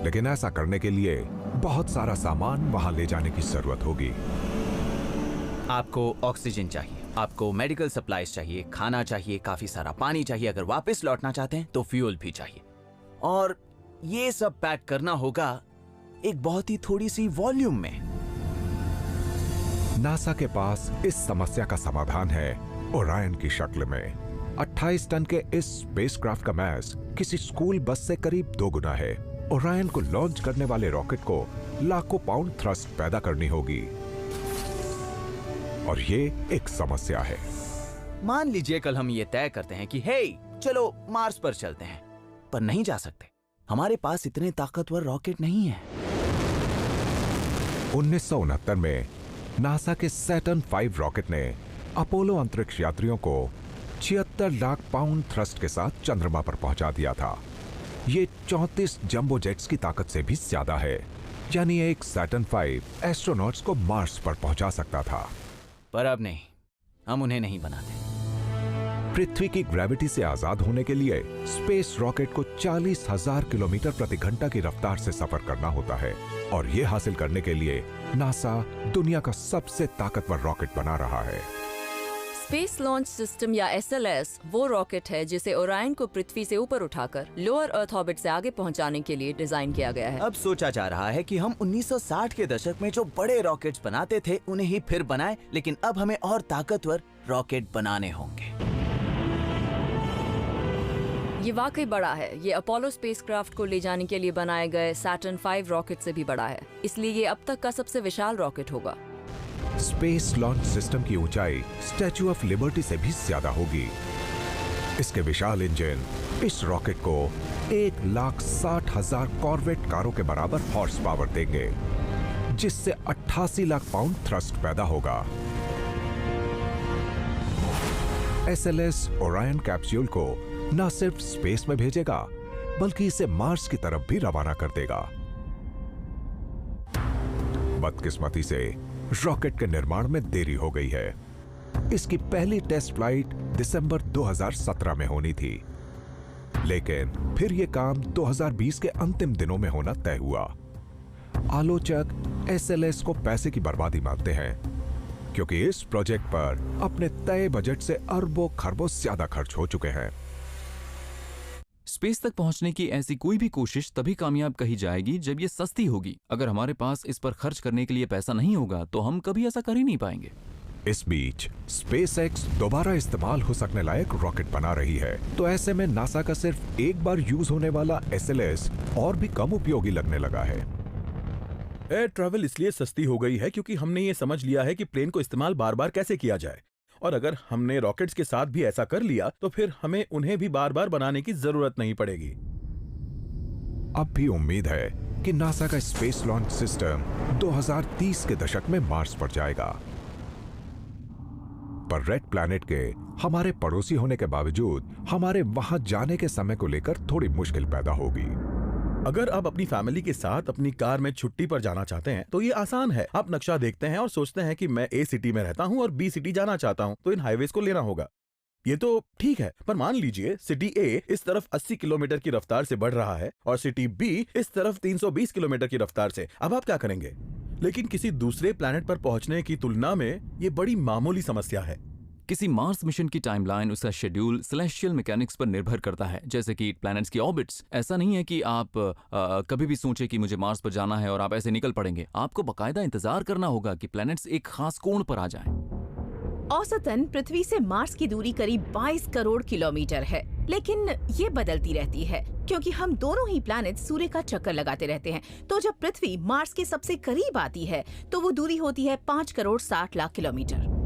लेकिन ऐसा करने के लिए बहुत सारा सामान वहां ले जाने की जरूरत होगी। आपको ऑक्सीजन चाहिए, आपको मेडिकल सप्लाईज चाहिए, खाना चाहिए, काफी सारा पानी चाहिए। अगर वापस लौटना चाहते हैं तो फ्यूल भी चाहिए, और ये सब पैक करना होगा एक बहुत ही थोड़ी सी वॉल्यूम में। नासा के पास इस समस्या का समाधान है ओरायन की शक्ल में। 28 टन के इस स्पेसक्राफ्ट का मास किसी स्कूल बस से करीब 2 गुना है। ओरायन को लॉन्च करने वाले रॉकेट को लाखों पाउंड थ्रस्ट पैदा करनी होगी, और ये एक समस्या है। मान लीजिए कल हम ये तय करते हैं कि हे चलो मार्स पर चलते हैं, पर नहीं जा सकते। हमारे पास इतने ताकतवर रॉकेट नहीं है। 1969 में नासा के सैटर्न 5 रॉकेट ने अपोलो अंतरिक्ष यात्रियों को 76 लाख पाउंड थ्रस्ट के साथ चंद्रमा पर पहुंचा दिया था। ये 34 जंबो जेट्स की ताकत से भी ज्यादा है, यानी एक सैटर्न 5 एस्ट्रोनॉट्स को मार्स पर पहुंचा सकता था। पर अब नहीं, हम उन्हें नहीं बनाते। पृथ्वी की ग्रेविटी से आजाद होने के लिए स्पेस रॉकेट को 40,000 किलोमीटर प्रति घंटा की रफ्तार से सफर करना होता है, और ये हासिल करने के लिए नासा दुनिया का सबसे ताकतवर रॉकेट बना रहा है। स्पेस लॉन्च सिस्टम या SLS वो रॉकेट है जिसे ओरायन को पृथ्वी से ऊपर उठाकर लोअर अर्थ ऑर्बिट से आगे पहुंचाने के लिए डिजाइन किया गया है। अब सोचा जा रहा है कि हम 1960 के दशक में जो बड़े रॉकेट्स बनाते थे उन्हें ही फिर बनाएं, लेकिन अब हमें और ताकतवर रॉकेट बनाने होंगे। ये वाकई बड़ा है। ये अपोलो स्पेसक्राफ्ट को ले जाने के लिए बनाए गए सैटर्न 5 रॉकेट से भी बड़ा है, इसलिए ये अब तक का सबसे विशाल रॉकेट होगा। स्पेस लॉन्च सिस्टम की ऊंचाई स्टैच्यू ऑफ लिबर्टी से भी ज्यादा होगी। इसके विशाल इंजन इस रॉकेट को 1,60,000 कॉर्वेट कारों के बराबर हॉर्स पावर देंगे, जिससे 88 लाख पाउंड थ्रस्ट पैदा होगा। SLS ओरायन कैप्सूल को न सिर्फ स्पेस में भेजेगा, बल्कि इसे मार्स की तरफ भी रवाना कर देगा। बदकिस्मती से रॉकेट के निर्माण में देरी हो गई है। इसकी पहली टेस्ट फ्लाइट दिसंबर 2017 में होनी थी, लेकिन फिर यह काम 2020 के अंतिम दिनों में होना तय हुआ। आलोचक SLS को पैसे की बर्बादी मानते हैं, क्योंकि इस प्रोजेक्ट पर अपने तय बजट से अरबों खरबों ज्यादा खर्च हो चुके हैं। स्पेस तक पहुंचने की ऐसी कोई भी कोशिश तभी कामयाब कही जाएगी जब ये सस्ती होगी। अगर हमारे पास इस पर खर्च करने के लिए पैसा नहीं होगा तो हम कभी ऐसा कर ही नहीं पाएंगे। इस बीच स्पेसएक्स दोबारा इस्तेमाल हो सकने लायक रॉकेट बना रही है, तो ऐसे में नासा का सिर्फ एक बार यूज होने वाला SLS और भी कम उपयोगी लगने लगा है। एयर ट्रैवल इसलिए सस्ती हो गई है क्योंकि हमने ये समझ लिया है कि प्लेन को इस्तेमाल बार बार कैसे किया जाए, और अगर हमने रॉकेट्स के साथ भी ऐसा कर लिया तो फिर हमें उन्हें भी बार बार बनाने की जरूरत नहीं पड़ेगी। अब भी उम्मीद है कि नासा का स्पेस लॉन्च सिस्टम 2030 के दशक में मार्स पर जाएगा, पर रेड प्लैनेट के हमारे पड़ोसी होने के बावजूद हमारे वहां जाने के समय को लेकर थोड़ी मुश्किल पैदा होगी। अगर आप अपनी फैमिली के साथ अपनी कार में छुट्टी पर जाना चाहते हैं तो ये आसान है। आप नक्शा देखते हैं और सोचते हैं कि मैं A सिटी में रहता हूं और B सिटी जाना चाहता हूं, तो इन हाईवेज को लेना होगा। ये तो ठीक है, पर मान लीजिए सिटी A इस तरफ 80 किलोमीटर की रफ्तार से बढ़ रहा है और सिटी B इस तरफ 320 किलोमीटर की रफ्तार से। अब आप क्या करेंगे? लेकिन किसी दूसरे प्लैनेट पर पहुंचने की तुलना में ये बड़ी मामूली समस्या है। किसी मार्स मिशन की टाइमलाइन, उसका शेड्यूल सेलेस्टियल मैकेनिक्स पर निर्भर करता है, जैसे कि प्लैनेट्स की ऑर्बिट्स। ऐसा नहीं है कि आप कभी भी सोचें कि मुझे मार्स पर जाना है और आप ऐसे निकल पड़ेंगे। आपको बकायदा इंतजार करना होगा कि प्लैनेट्स एक खास कोण पर आ जाएं। औसतन पृथ्वी से मार्स की दूरी करीब 22 करोड़ किलोमीटर है, लेकिन ये बदलती रहती है क्योंकि हम दोनों ही प्लैनेट सूर्य का चक्कर लगाते रहते हैं। तो जब पृथ्वी मार्स के सबसे करीब आती है तो वो दूरी होती है 5 करोड़ 60 लाख किलोमीटर।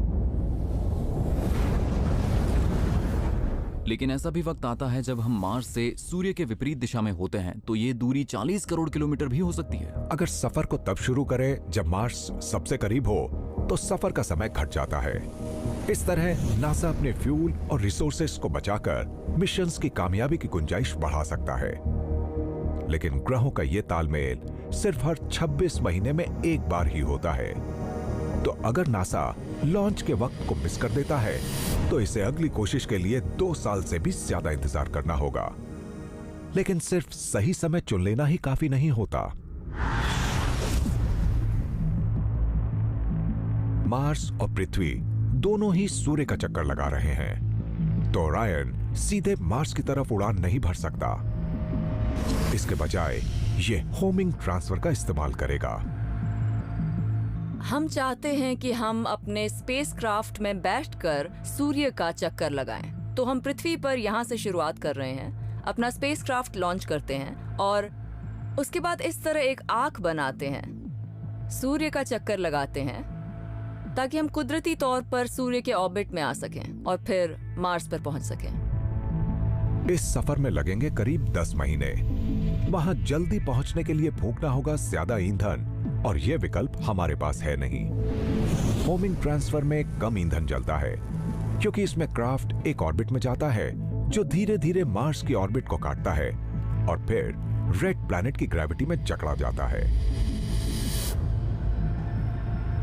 लेकिन ऐसा भी वक्त आता है जब हम मार्स से सूर्य के विपरीत दिशा में होते हैं, तो ये दूरी 40 करोड़ किलोमीटर भी हो सकती है। अगर सफर को तब शुरू करें जब मार्स सबसे करीब हो तो सफर का समय घट जाता है। इस तरह नासा अपने फ्यूल और रिसोर्सेस को बचाकर मिशंस की कामयाबी की गुंजाइश बढ़ा सकता है। लेकिन ग्रहों का ये तालमेल सिर्फ हर 26 महीने में एक बार ही होता है, तो अगर नासा लॉन्च के वक्त को मिस कर देता है तो इसे अगली कोशिश के लिए 2 साल से भी ज्यादा इंतजार करना होगा। लेकिन सिर्फ सही समय चुन लेना ही काफी नहीं होता। मार्स और पृथ्वी दोनों ही सूर्य का चक्कर लगा रहे हैं, तो ओरायन सीधे मार्स की तरफ उड़ान नहीं भर सकता। इसके बजाय ये होमिंग ट्रांसफर का इस्तेमाल करेगा। हम चाहते हैं कि हम अपने स्पेसक्राफ्ट में बैठकर सूर्य का चक्कर लगाएं। तो हम पृथ्वी पर यहाँ से शुरुआत कर रहे हैं, अपना स्पेसक्राफ्ट लॉन्च करते हैं और उसके बाद इस तरह एक आर्क बनाते हैं, सूर्य का चक्कर लगाते हैं ताकि हम कुदरती तौर पर सूर्य के ऑर्बिट में आ सकें और फिर मार्स पर पहुंच सकें। इस सफर में लगेंगे करीब 10 महीने। वहां जल्दी पहुंचने के लिए फूंकना होगा ज्यादा ईंधन, और यह विकल्प हमारे पास है नहीं। होमिंग ट्रांसफर में कम ईंधन जलता है क्योंकि इसमें क्राफ्ट एक ऑर्बिट में जाता है जो धीरे धीरे मार्स की ऑर्बिट को काटता है और फिर रेड प्लैनेट की ग्रेविटी में जकड़ा जाता है।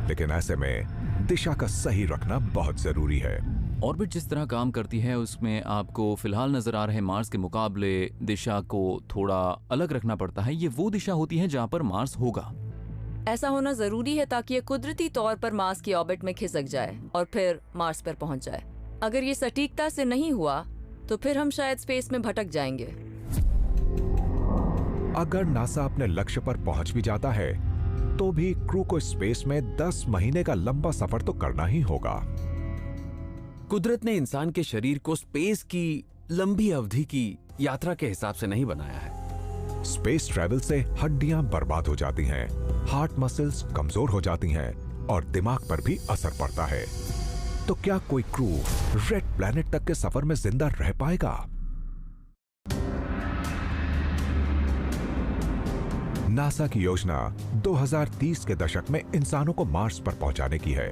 लेकिन ऐसे में दिशा का सही रखना बहुत जरूरी है। ऑर्बिट जिस तरह काम करती है उसमें आपको फिलहाल नजर आ रहे मार्स के मुकाबले दिशा को थोड़ा अलग रखना पड़ता है। ये वो दिशा होती है जहां पर मार्स होगा। ऐसा होना जरूरी है ताकि ये कुदरती तौर पर मार्स की ऑर्बिट में खिसक जाए और फिर मार्स पर पहुंच जाए। अगर ये सटीकता से नहीं हुआ तो फिर हम शायद स्पेस में भटक जाएंगे। अगर नासा अपने लक्ष्य पर पहुंच भी जाता है तो भी क्रू को स्पेस में 10 महीने का लंबा सफर तो करना ही होगा। कुदरत ने इंसान के शरीर को स्पेस की लंबी अवधि की यात्रा के हिसाब से नहीं बनाया है। स्पेस ट्रैवल से हड्डियां बर्बाद हो जाती हैं, हार्ट मसल्स कमजोर हो जाती हैं और दिमाग पर भी असर पड़ता है। तो क्या कोई क्रू रेड प्लैनेट तक के सफर में जिंदा रह पाएगा? नासा की योजना 2030 के दशक में इंसानों को मार्स पर पहुंचाने की है।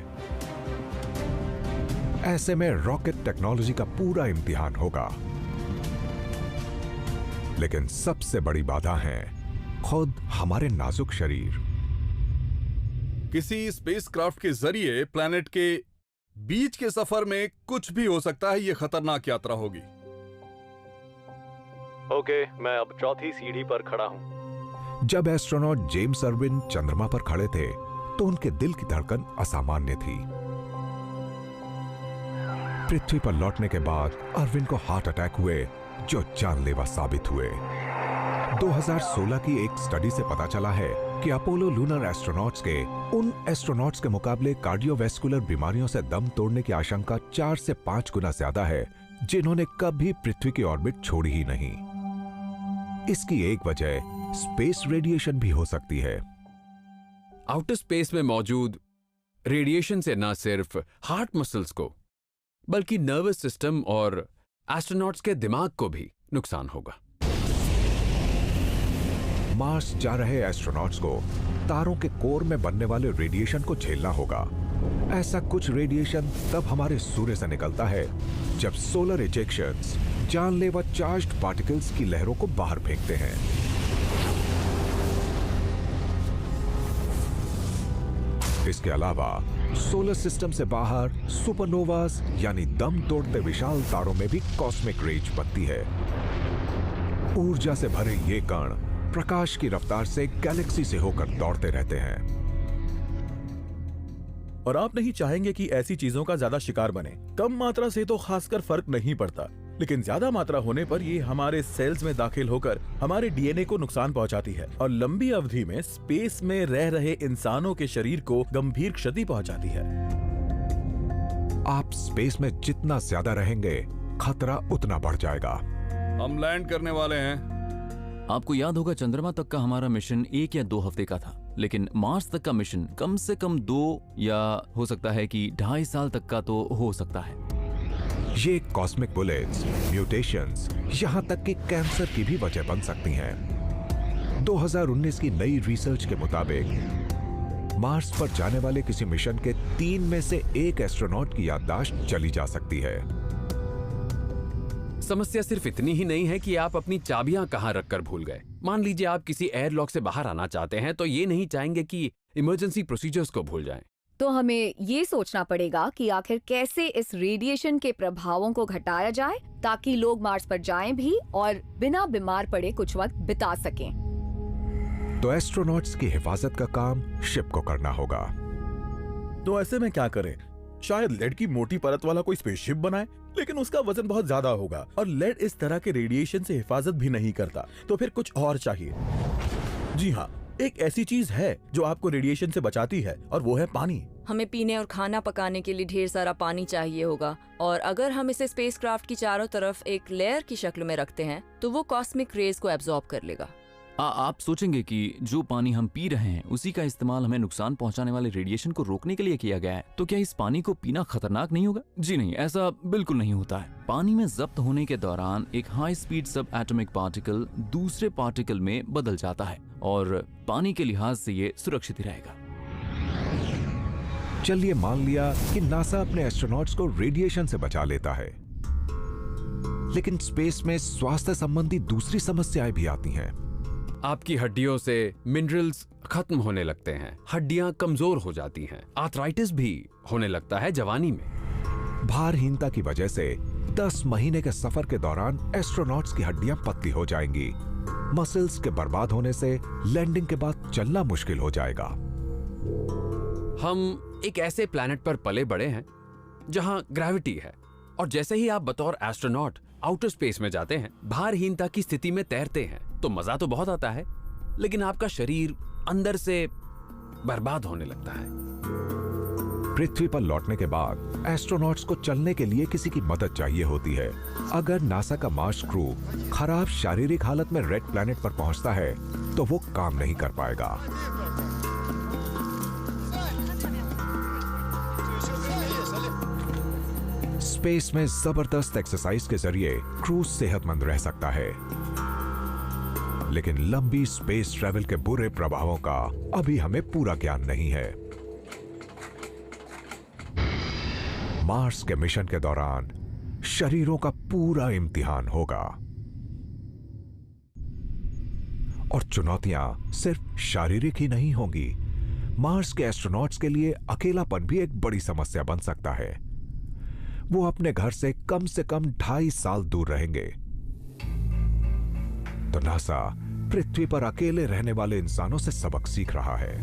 ऐसे में रॉकेट टेक्नोलॉजी का पूरा इम्तिहान होगा। लेकिन सबसे बड़ी बाधा है खुद हमारे नाजुक शरीर। किसी स्पेसक्राफ्ट के जरिए प्लैनेट के बीच के सफर में कुछ भी हो सकता है। ये खतरनाक यात्रा होगी। ओके, मैं अब चौथी सीढ़ी पर खड़ा हूं। जब एस्ट्रोनॉट जेम्स अर्विन चंद्रमा पर खड़े थे तो उनके दिल की धड़कन असामान्य थी। पृथ्वी पर लौटने के बाद अर्विन को हार्ट अटैक हुए जो जानलेवा साबित हुए। 2016 की एक स्टडी से पता चला है कि अपोलो लूनर एस्ट्रोनॉट्स के उन एस्ट्रोनॉट्स के मुकाबले कार्डियोवैस्कुलर बीमारियों से दम तोड़ने की आशंका 4 से 5 गुना ज्यादा है जिन्होंने कभी पृथ्वी की ऑर्बिट छोड़ी ही नहीं। इसकी एक वजह स्पेस रेडिएशन भी हो सकती है। आउटर स्पेस में मौजूद रेडिएशन से न सिर्फ हार्ट मसल्स को बल्कि नर्वस सिस्टम और एस्ट्रोनॉट्स के दिमाग को भी नुकसान होगा। मार्स जा रहे एस्ट्रोनॉट्स को तारों के कोर में बनने वाले रेडिएशन को झेलना होगा। ऐसा कुछ रेडिएशन तब हमारे सूर्य से निकलता है जब सोलर इजेक्शंस जानलेवा चार्ज्ड पार्टिकल्स की लहरों को बाहर फेंकते हैं। इसके अलावा सोलर सिस्टम से बाहर सुपरनोवास यानी दम तोड़ते विशाल तारों में भी कॉस्मिक रेज बनती है। ऊर्जा से भरे ये कण प्रकाश की रफ्तार से गैलेक्सी से होकर दौड़ते रहते हैं। और आप नहीं चाहेंगे कि ऐसी चीजों का ज्यादा शिकार बने। कम मात्रा से तो खासकर फर्क नहीं पड़ता, लेकिन ज्यादा मात्रा होने पर ये हमारे सेल्स में दाखिल होकर हमारे डीएनए को नुकसान पहुंचाती है और लंबी अवधि में स्पेस में रह रहे इंसानों के शरीर को गंभीर क्षति पहुंचाती है। आप स्पेस में जितना ज्यादा रहेंगे खतरा उतना बढ़ जाएगा। हम लैंड करने वाले हैं। आपको याद होगा चंद्रमा तक का हमारा मिशन 1 या 2 हफ्ते का था, लेकिन मार्स तक का मिशन कम से कम 2 या हो सकता है कि 2.5 साल तक का तो हो सकता है। ये कॉस्मिक बुलेट्स, म्यूटेशंस, यहाँ तक कि कैंसर की भी वजह बन सकती हैं। 2019 की नई रिसर्च के मुताबिक मार्स पर जाने वाले किसी मिशन के 3 में से 1 एस्ट्रोनॉट की याददाश्त चली जा सकती है। समस्या सिर्फ इतनी ही नहीं है कि आप अपनी चाबियां कहां रखकर भूल गए। मान लीजिए आप किसी एयरलॉक से बाहर आना चाहते हैं तो ये नहीं चाहेंगे कि इमरजेंसी प्रोसीजर्स को भूल जाएं। तो हमें ये सोचना पड़ेगा कि आखिर कैसे इस रेडिएशन के प्रभावों को घटाया जाए ताकि लोग मार्स पर जाएं भी और बिना बीमार पड़े कुछ वक्त बिता सकें। तो एस्ट्रोनॉट्स की हिफाजत का काम शिप को करना होगा। तो ऐसे में क्या करें? शायद लेड की मोटी परत वाला कोई स्पेसशिप बनाए, लेकिन उसका वजन बहुत ज्यादा होगा और लेड इस तरह के रेडिएशन से हिफाजत भी नहीं करता। तो फिर कुछ और चाहिए। जी हाँ, एक ऐसी चीज है जो आपको रेडिएशन से बचाती है और वो है पानी। हमें पीने और खाना पकाने के लिए ढेर सारा पानी चाहिए होगा, और अगर हम इसे स्पेसक्राफ्ट की चारों तरफ एक लेयर की शक्ल में रखते हैं तो वो कॉस्मिक रेज को एब्जॉर्ब कर लेगा। आप सोचेंगे कि जो पानी हम पी रहे हैं उसी का इस्तेमाल हमें नुकसान पहुंचाने वाले रेडिएशन को रोकने के लिए किया गया है, तो क्या इस पानी को पीना खतरनाक नहीं होगा? जी नहीं, ऐसा बिल्कुल नहीं होता है। पानी में जब्त होने के दौरान एक हाई स्पीड सब एटॉमिक पार्टिकल दूसरे पार्टिकल में बदल जाता है और पानी के लिहाज से ये सुरक्षित ही रहेगा। चलिए मान लिया कि नासा अपने एस्ट्रोनॉट्स को रेडिएशन से बचा लेता है, लेकिन स्पेस में स्वास्थ्य संबंधी दूसरी समस्याएं भी आती हैं। आपकी हड्डियों से मिनरल्स खत्म होने लगते हैं, हड्डियां कमजोर हो जाती हैं, आर्थराइटिस भी होने लगता है जवानी में। भारहीनता की वजह से 10 महीने के सफर के दौरान एस्ट्रोनॉट्स की हड्डियां पतली हो जाएंगी। मसल्स के बर्बाद होने से लैंडिंग के बाद चलना मुश्किल हो जाएगा। हम एक ऐसे प्लैनेट पर पले बड़े हैं जहां ग्रेविटी है, और जैसे ही आप बतौर एस्ट्रोनॉट आउटर स्पेस में जाते हैं, भारहीनता की स्थिति में तैरते हैं, तो मजा तो बहुत आता है, लेकिन आपका शरीर अंदर से बर्बाद होने लगता है। पृथ्वी पर लौटने के बाद एस्ट्रोनॉट्स को चलने के लिए किसी की मदद चाहिए होती है। अगर नासा का मार्स क्रू खराब शारीरिक हालत में रेड प्लैनेट पर पहुंचता है तो वो काम नहीं कर पाएगा। स्पेस में जबरदस्त एक्सरसाइज के जरिए क्रूज सेहतमंद रह सकता है, लेकिन लंबी स्पेस ट्रैवल के बुरे प्रभावों का अभी हमें पूरा ज्ञान नहीं है। मार्स के मिशन के दौरान शरीरों का पूरा इम्तिहान होगा और चुनौतियां सिर्फ शारीरिक ही नहीं होंगी। मार्स के एस्ट्रोनॉट्स के लिए अकेलापन भी एक बड़ी समस्या बन सकता है। वो अपने घर से कम 2.5 साल दूर रहेंगे। तो नासा पृथ्वी पर अकेले रहने वाले इंसानों से सबक सीख रहा है।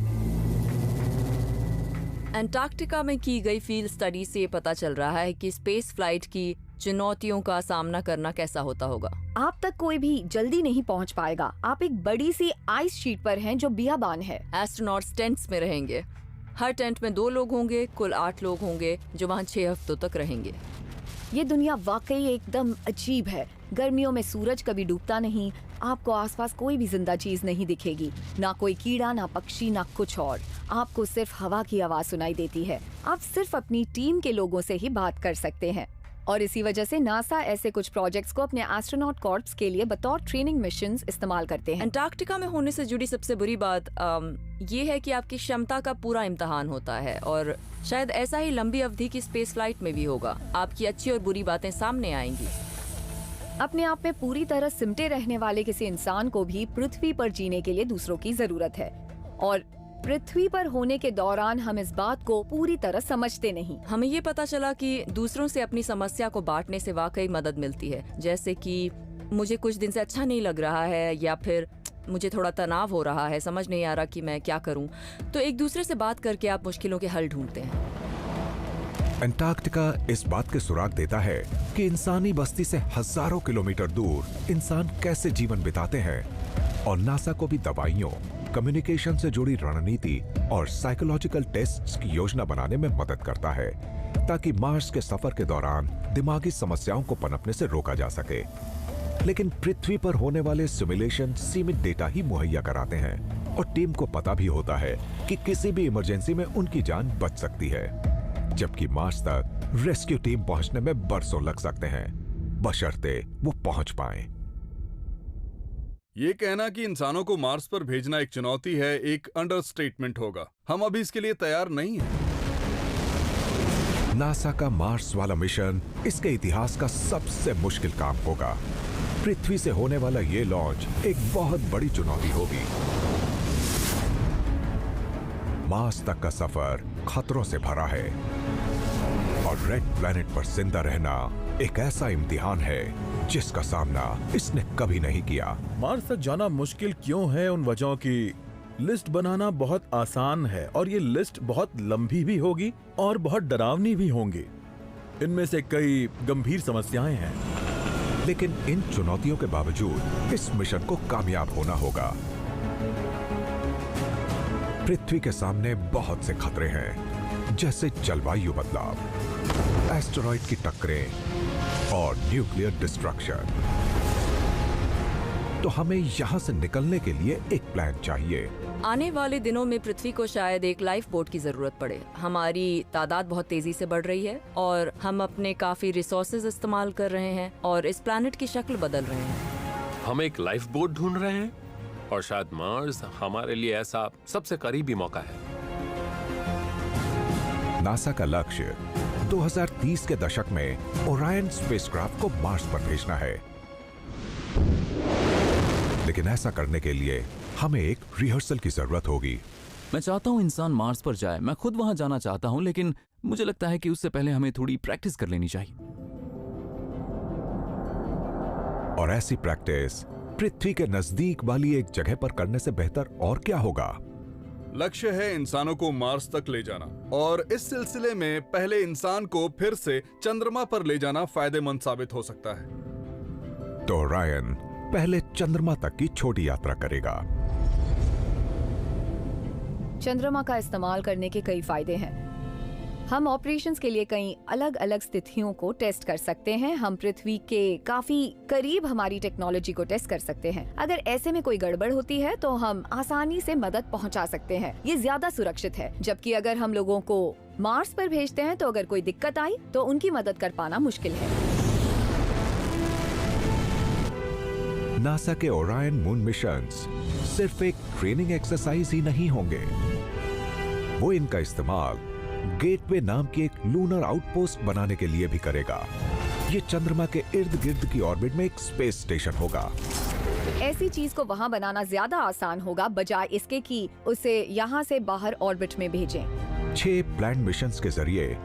अंटार्कटिका में की गई फील्ड स्टडी से ये पता चल रहा है कि स्पेस फ्लाइट की चुनौतियों का सामना करना कैसा होता होगा? आप तक कोई भी जल्दी नहीं पहुंच पाएगा। आप एक बड़ी सी आइस शीट पर हैं जो बियाबान है। एस्ट्रोनॉट्स टेंट्स में रहेंगे। हर टेंट में 2 लोग होंगे, कुल 8 लोग होंगे जो वहाँ 6 हफ्तों तक रहेंगे। ये दुनिया वाकई एकदम अजीब है। गर्मियों में सूरज कभी डूबता नहीं, आपको आसपास कोई भी जिंदा चीज नहीं दिखेगी, ना कोई कीड़ा, ना पक्षी, ना कुछ और। आपको सिर्फ हवा की आवाज सुनाई देती है। आप सिर्फ अपनी टीम के लोगों से ही बात कर सकते हैं और इसी वजह से नासा ऐसे कुछ प्रोजेक्ट्स को अपने एस्ट्रोनॉट कॉर्प्स के लिए बतौर ट्रेनिंग मिशंस इस्तेमाल करते हैं। अंटार्कटिका में होने से जुड़ी सबसे बुरी बात ये है कि आपकी क्षमता का पूरा इम्तिहान होता है और शायद ऐसा ही लंबी अवधि की स्पेस फ्लाइट में भी होगा। आपकी अच्छी और बुरी बातें सामने आएंगी। अपने आप में पूरी तरह सिमटे रहने वाले किसी इंसान को भी पृथ्वी पर जीने के लिए दूसरों की जरूरत है और पृथ्वी पर होने के दौरान हम इस बात को पूरी तरह समझते नहीं। हमें ये पता चला कि दूसरों से अपनी समस्या को बांटने से वाकई मदद मिलती है, जैसे कि मुझे कुछ दिन से अच्छा नहीं लग रहा है या फिर मुझे थोड़ा तनाव हो रहा है, समझ नहीं आ रहा कि मैं क्या करूं। तो एक दूसरे से बात करके आप मुश्किलों के हल ढूंढते हैं। अंटार्कटिका इस बात के सुराग देता है कि इंसानी बस्ती से हजारों किलोमीटर दूर इंसान कैसे जीवन बिताते हैं और नासा को भी दवाइयों, कम्युनिकेशन से जुड़ी रणनीति और साइकोलॉजिकल टेस्ट्स की योजना बनाने में मदद करता है ताकि मार्स के सफर के दौरान दिमागी समस्याओं को पनपने से रोका जा सके। लेकिन पृथ्वी पर होने वाले सिमुलेशन सीमित डेटा ही मुहैया कराते हैं और टीम को पता भी होता है कि किसी भी इमरजेंसी में उनकी जान बच सकती है, जबकि मार्स तक रेस्क्यू टीम पहुंचने में बरसों लग सकते हैं, बशर्ते वो पहुंच पाएं। ये कहना कि इंसानों को मार्स पर भेजना एक चुनौती है एक अंडरस्टेटमेंट होगा। हम अभी इसके लिए तैयार नहीं हैं। नासा का मार्स वाला मिशन इसके इतिहास का सबसे मुश्किल काम होगा। पृथ्वी से होने वाला ये लॉन्च एक बहुत बड़ी चुनौती होगी। मार्स तक का सफर खतरों से भरा है और रेड प्लैनेट पर जिंदा रहना एक ऐसा इम्तिहान है जिसका सामना इसने कभी नहीं किया। मार्स तक जाना मुश्किल क्यों है? उन वजहों की लिस्ट बनाना बहुत आसान है और ये लिस्ट बहुत लंबी भी होगी और बहुत डरावनी भी होंगी। इनमें से कई गंभीर समस्याएं हैं। लेकिन इन चुनौतियों के बावजूद इस मिशन को कामयाब होना होगा। पृथ्वी के सामने बहुत से खतरे हैं, जैसे जलवायु बदलाव, एस्टेरॉइड की टक्करें और न्यूक्लियर डिस्ट्रक्शन। तो हमें यहाँ से निकलने के लिए एक प्लान चाहिए। आने वाले दिनों में पृथ्वी को शायद एक लाइफ बोट की जरूरत पड़े। हमारी तादाद बहुत तेजी से बढ़ रही है और हम अपने काफी रिसोर्सेज इस्तेमाल कर रहे हैं और इस प्लैनेट की शक्ल बदल रहे हैं। हम एक लाइफ बोट ढूंढ रहे हैं और शायद मार्स हमारे लिए ऐसा सबसे करीबी मौका है। नासा का लक्ष्य 2030 के दशक में ओरायन स्पेसक्राफ्ट को मार्स पर भेजना है। लेकिन ऐसा करने के लिए हमें एक रिहर्सल की जरूरत होगी। मैं चाहता हूं इंसान मार्स पर जाए। मैं खुद वहां जाना चाहता हूं, लेकिन मुझे लगता है कि उससे पहले हमें थोड़ी प्रैक्टिस कर लेनी चाहिए। और ऐसी प्रैक्टिस पृथ्वी के नजदीक वाली एक जगह पर करने से बेहतर और क्या होगा? लक्ष्य है इंसानों को मार्स तक ले जाना और इस सिलसिले में पहले इंसान को फिर से चंद्रमा पर ले जाना फायदेमंद साबित हो सकता है। तो ओरायन पहले चंद्रमा तक की छोटी यात्रा करेगा। चंद्रमा का इस्तेमाल करने के कई फायदे हैं। हम ऑपरेशंस के लिए कई अलग अलग स्थितियों को टेस्ट कर सकते हैं। हम पृथ्वी के काफी करीब हमारी टेक्नोलॉजी को टेस्ट कर सकते हैं। अगर ऐसे में कोई गड़बड़ होती है तो हम आसानी से मदद पहुंचा सकते हैं। ये ज्यादा सुरक्षित है। जबकि अगर हम लोगों को मार्स पर भेजते हैं तो अगर कोई दिक्कत आई तो उनकी मदद कर पाना मुश्किल है। नासा के ओरायन मून मिशंस सिर्फ एक ट्रेनिंग एक्सरसाइज ही नहीं होंगे। वो इनका इस्तेमाल गेटवे नाम की एक लूनर आउटपोस्ट बनाने के लिए भी करेगा। ये चंद्रमा के इर्द गिर्द की ऑर्बिट में एक स्पेस स्टेशन होगा। ऐसी चीज को वहाँ बनाना ज्यादा आसान होगा बजाय इसके कि उसे यहाँ से बाहर ऑर्बिट में भेजें। 6 प्लान मिशंस के जरिए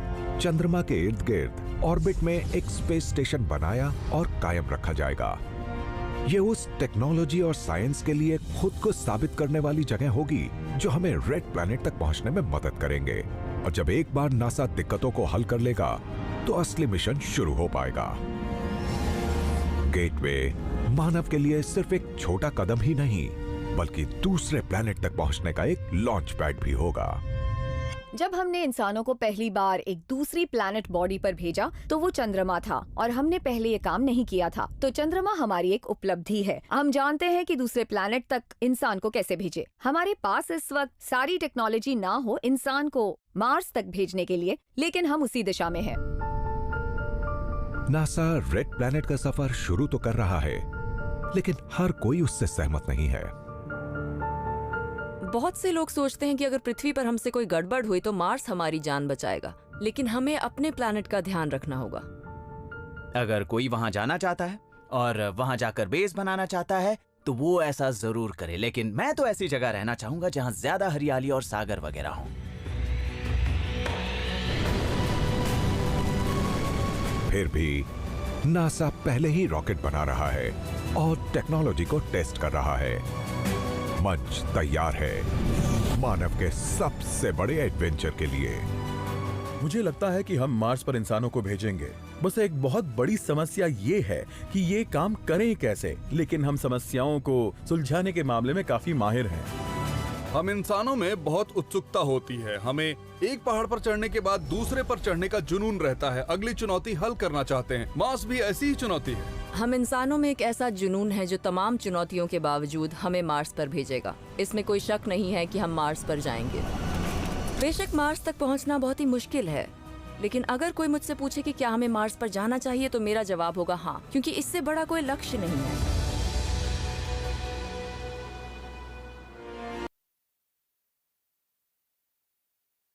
चंद्रमा के इर्द गिर्द ऑर्बिट में एक स्पेस स्टेशन बनाया और कायम रखा जाएगा। ये उस टेक्नोलॉजी और साइंस के लिए खुद को साबित करने वाली जगह होगी जो हमें रेड प्लैनेट तक पहुंचने में मदद करेंगे। और जब एक बार नासा दिक्कतों को हल कर लेगा तो असली मिशन शुरू हो पाएगा। गेटवे मानव के लिए सिर्फ एक छोटा कदम ही नहीं, बल्कि दूसरे प्लैनेट तक पहुंचने का एक लॉन्च पैड भी होगा। जब हमने इंसानों को पहली बार एक दूसरी प्लैनेट बॉडी पर भेजा तो वो चंद्रमा था और हमने पहले ये काम नहीं किया था। तो चंद्रमा हमारी एक उपलब्धि है। हम जानते हैं कि दूसरे प्लैनेट तक इंसान को कैसे भेजे। हमारे पास इस वक्त सारी टेक्नोलॉजी ना हो इंसान को मार्स तक भेजने के लिए, लेकिन हम उसी दिशा में हैं। नासा रेड प्लैनेट का सफर शुरू तो कर रहा है, लेकिन हर कोई उससे सहमत नहीं है। बहुत से लोग सोचते हैं कि अगर पृथ्वी पर हमसे कोई गड़बड़ हुई तो मार्स हमारी जान बचाएगा, लेकिन हमें अपने प्लैनेट का ध्यान रखना होगा। अगर कोई वहां जाना चाहता है और वहां जाकर बेस बनाना चाहता है तो वो ऐसा जरूर करे, लेकिन मैं तो ऐसी जगह रहना चाहूंगा जहां ज्यादा हरियाली और सागर वगैरह हो। फिर भी नासा पहले ही रॉकेट बना रहा है और टेक्नोलॉजी को टेस्ट कर रहा है। मंच तैयार है मानव के सबसे बड़े एडवेंचर के लिए। मुझे लगता है कि हम मार्स पर इंसानों को भेजेंगे। बस एक बहुत बड़ी समस्या ये है कि ये काम करें कैसे, लेकिन हम समस्याओं को सुलझाने के मामले में काफी माहिर हैं। हम इंसानों में बहुत उत्सुकता होती है। हमें एक पहाड़ पर चढ़ने के बाद दूसरे पर चढ़ने का जुनून रहता है। अगली चुनौती हल करना चाहते हैं। मार्स भी ऐसी ही चुनौती है। हम इंसानों में एक ऐसा जुनून है जो तमाम चुनौतियों के बावजूद हमें मार्स पर भेजेगा। इसमें कोई शक नहीं है कि हम मार्स पर जाएंगे। बेशक मार्स तक पहुंचना बहुत ही मुश्किल है, लेकिन अगर कोई मुझसे पूछे कि क्या हमें मार्स पर जाना चाहिए तो मेरा जवाब होगा हाँ, क्योंकि इससे बड़ा कोई लक्ष्य नहीं है।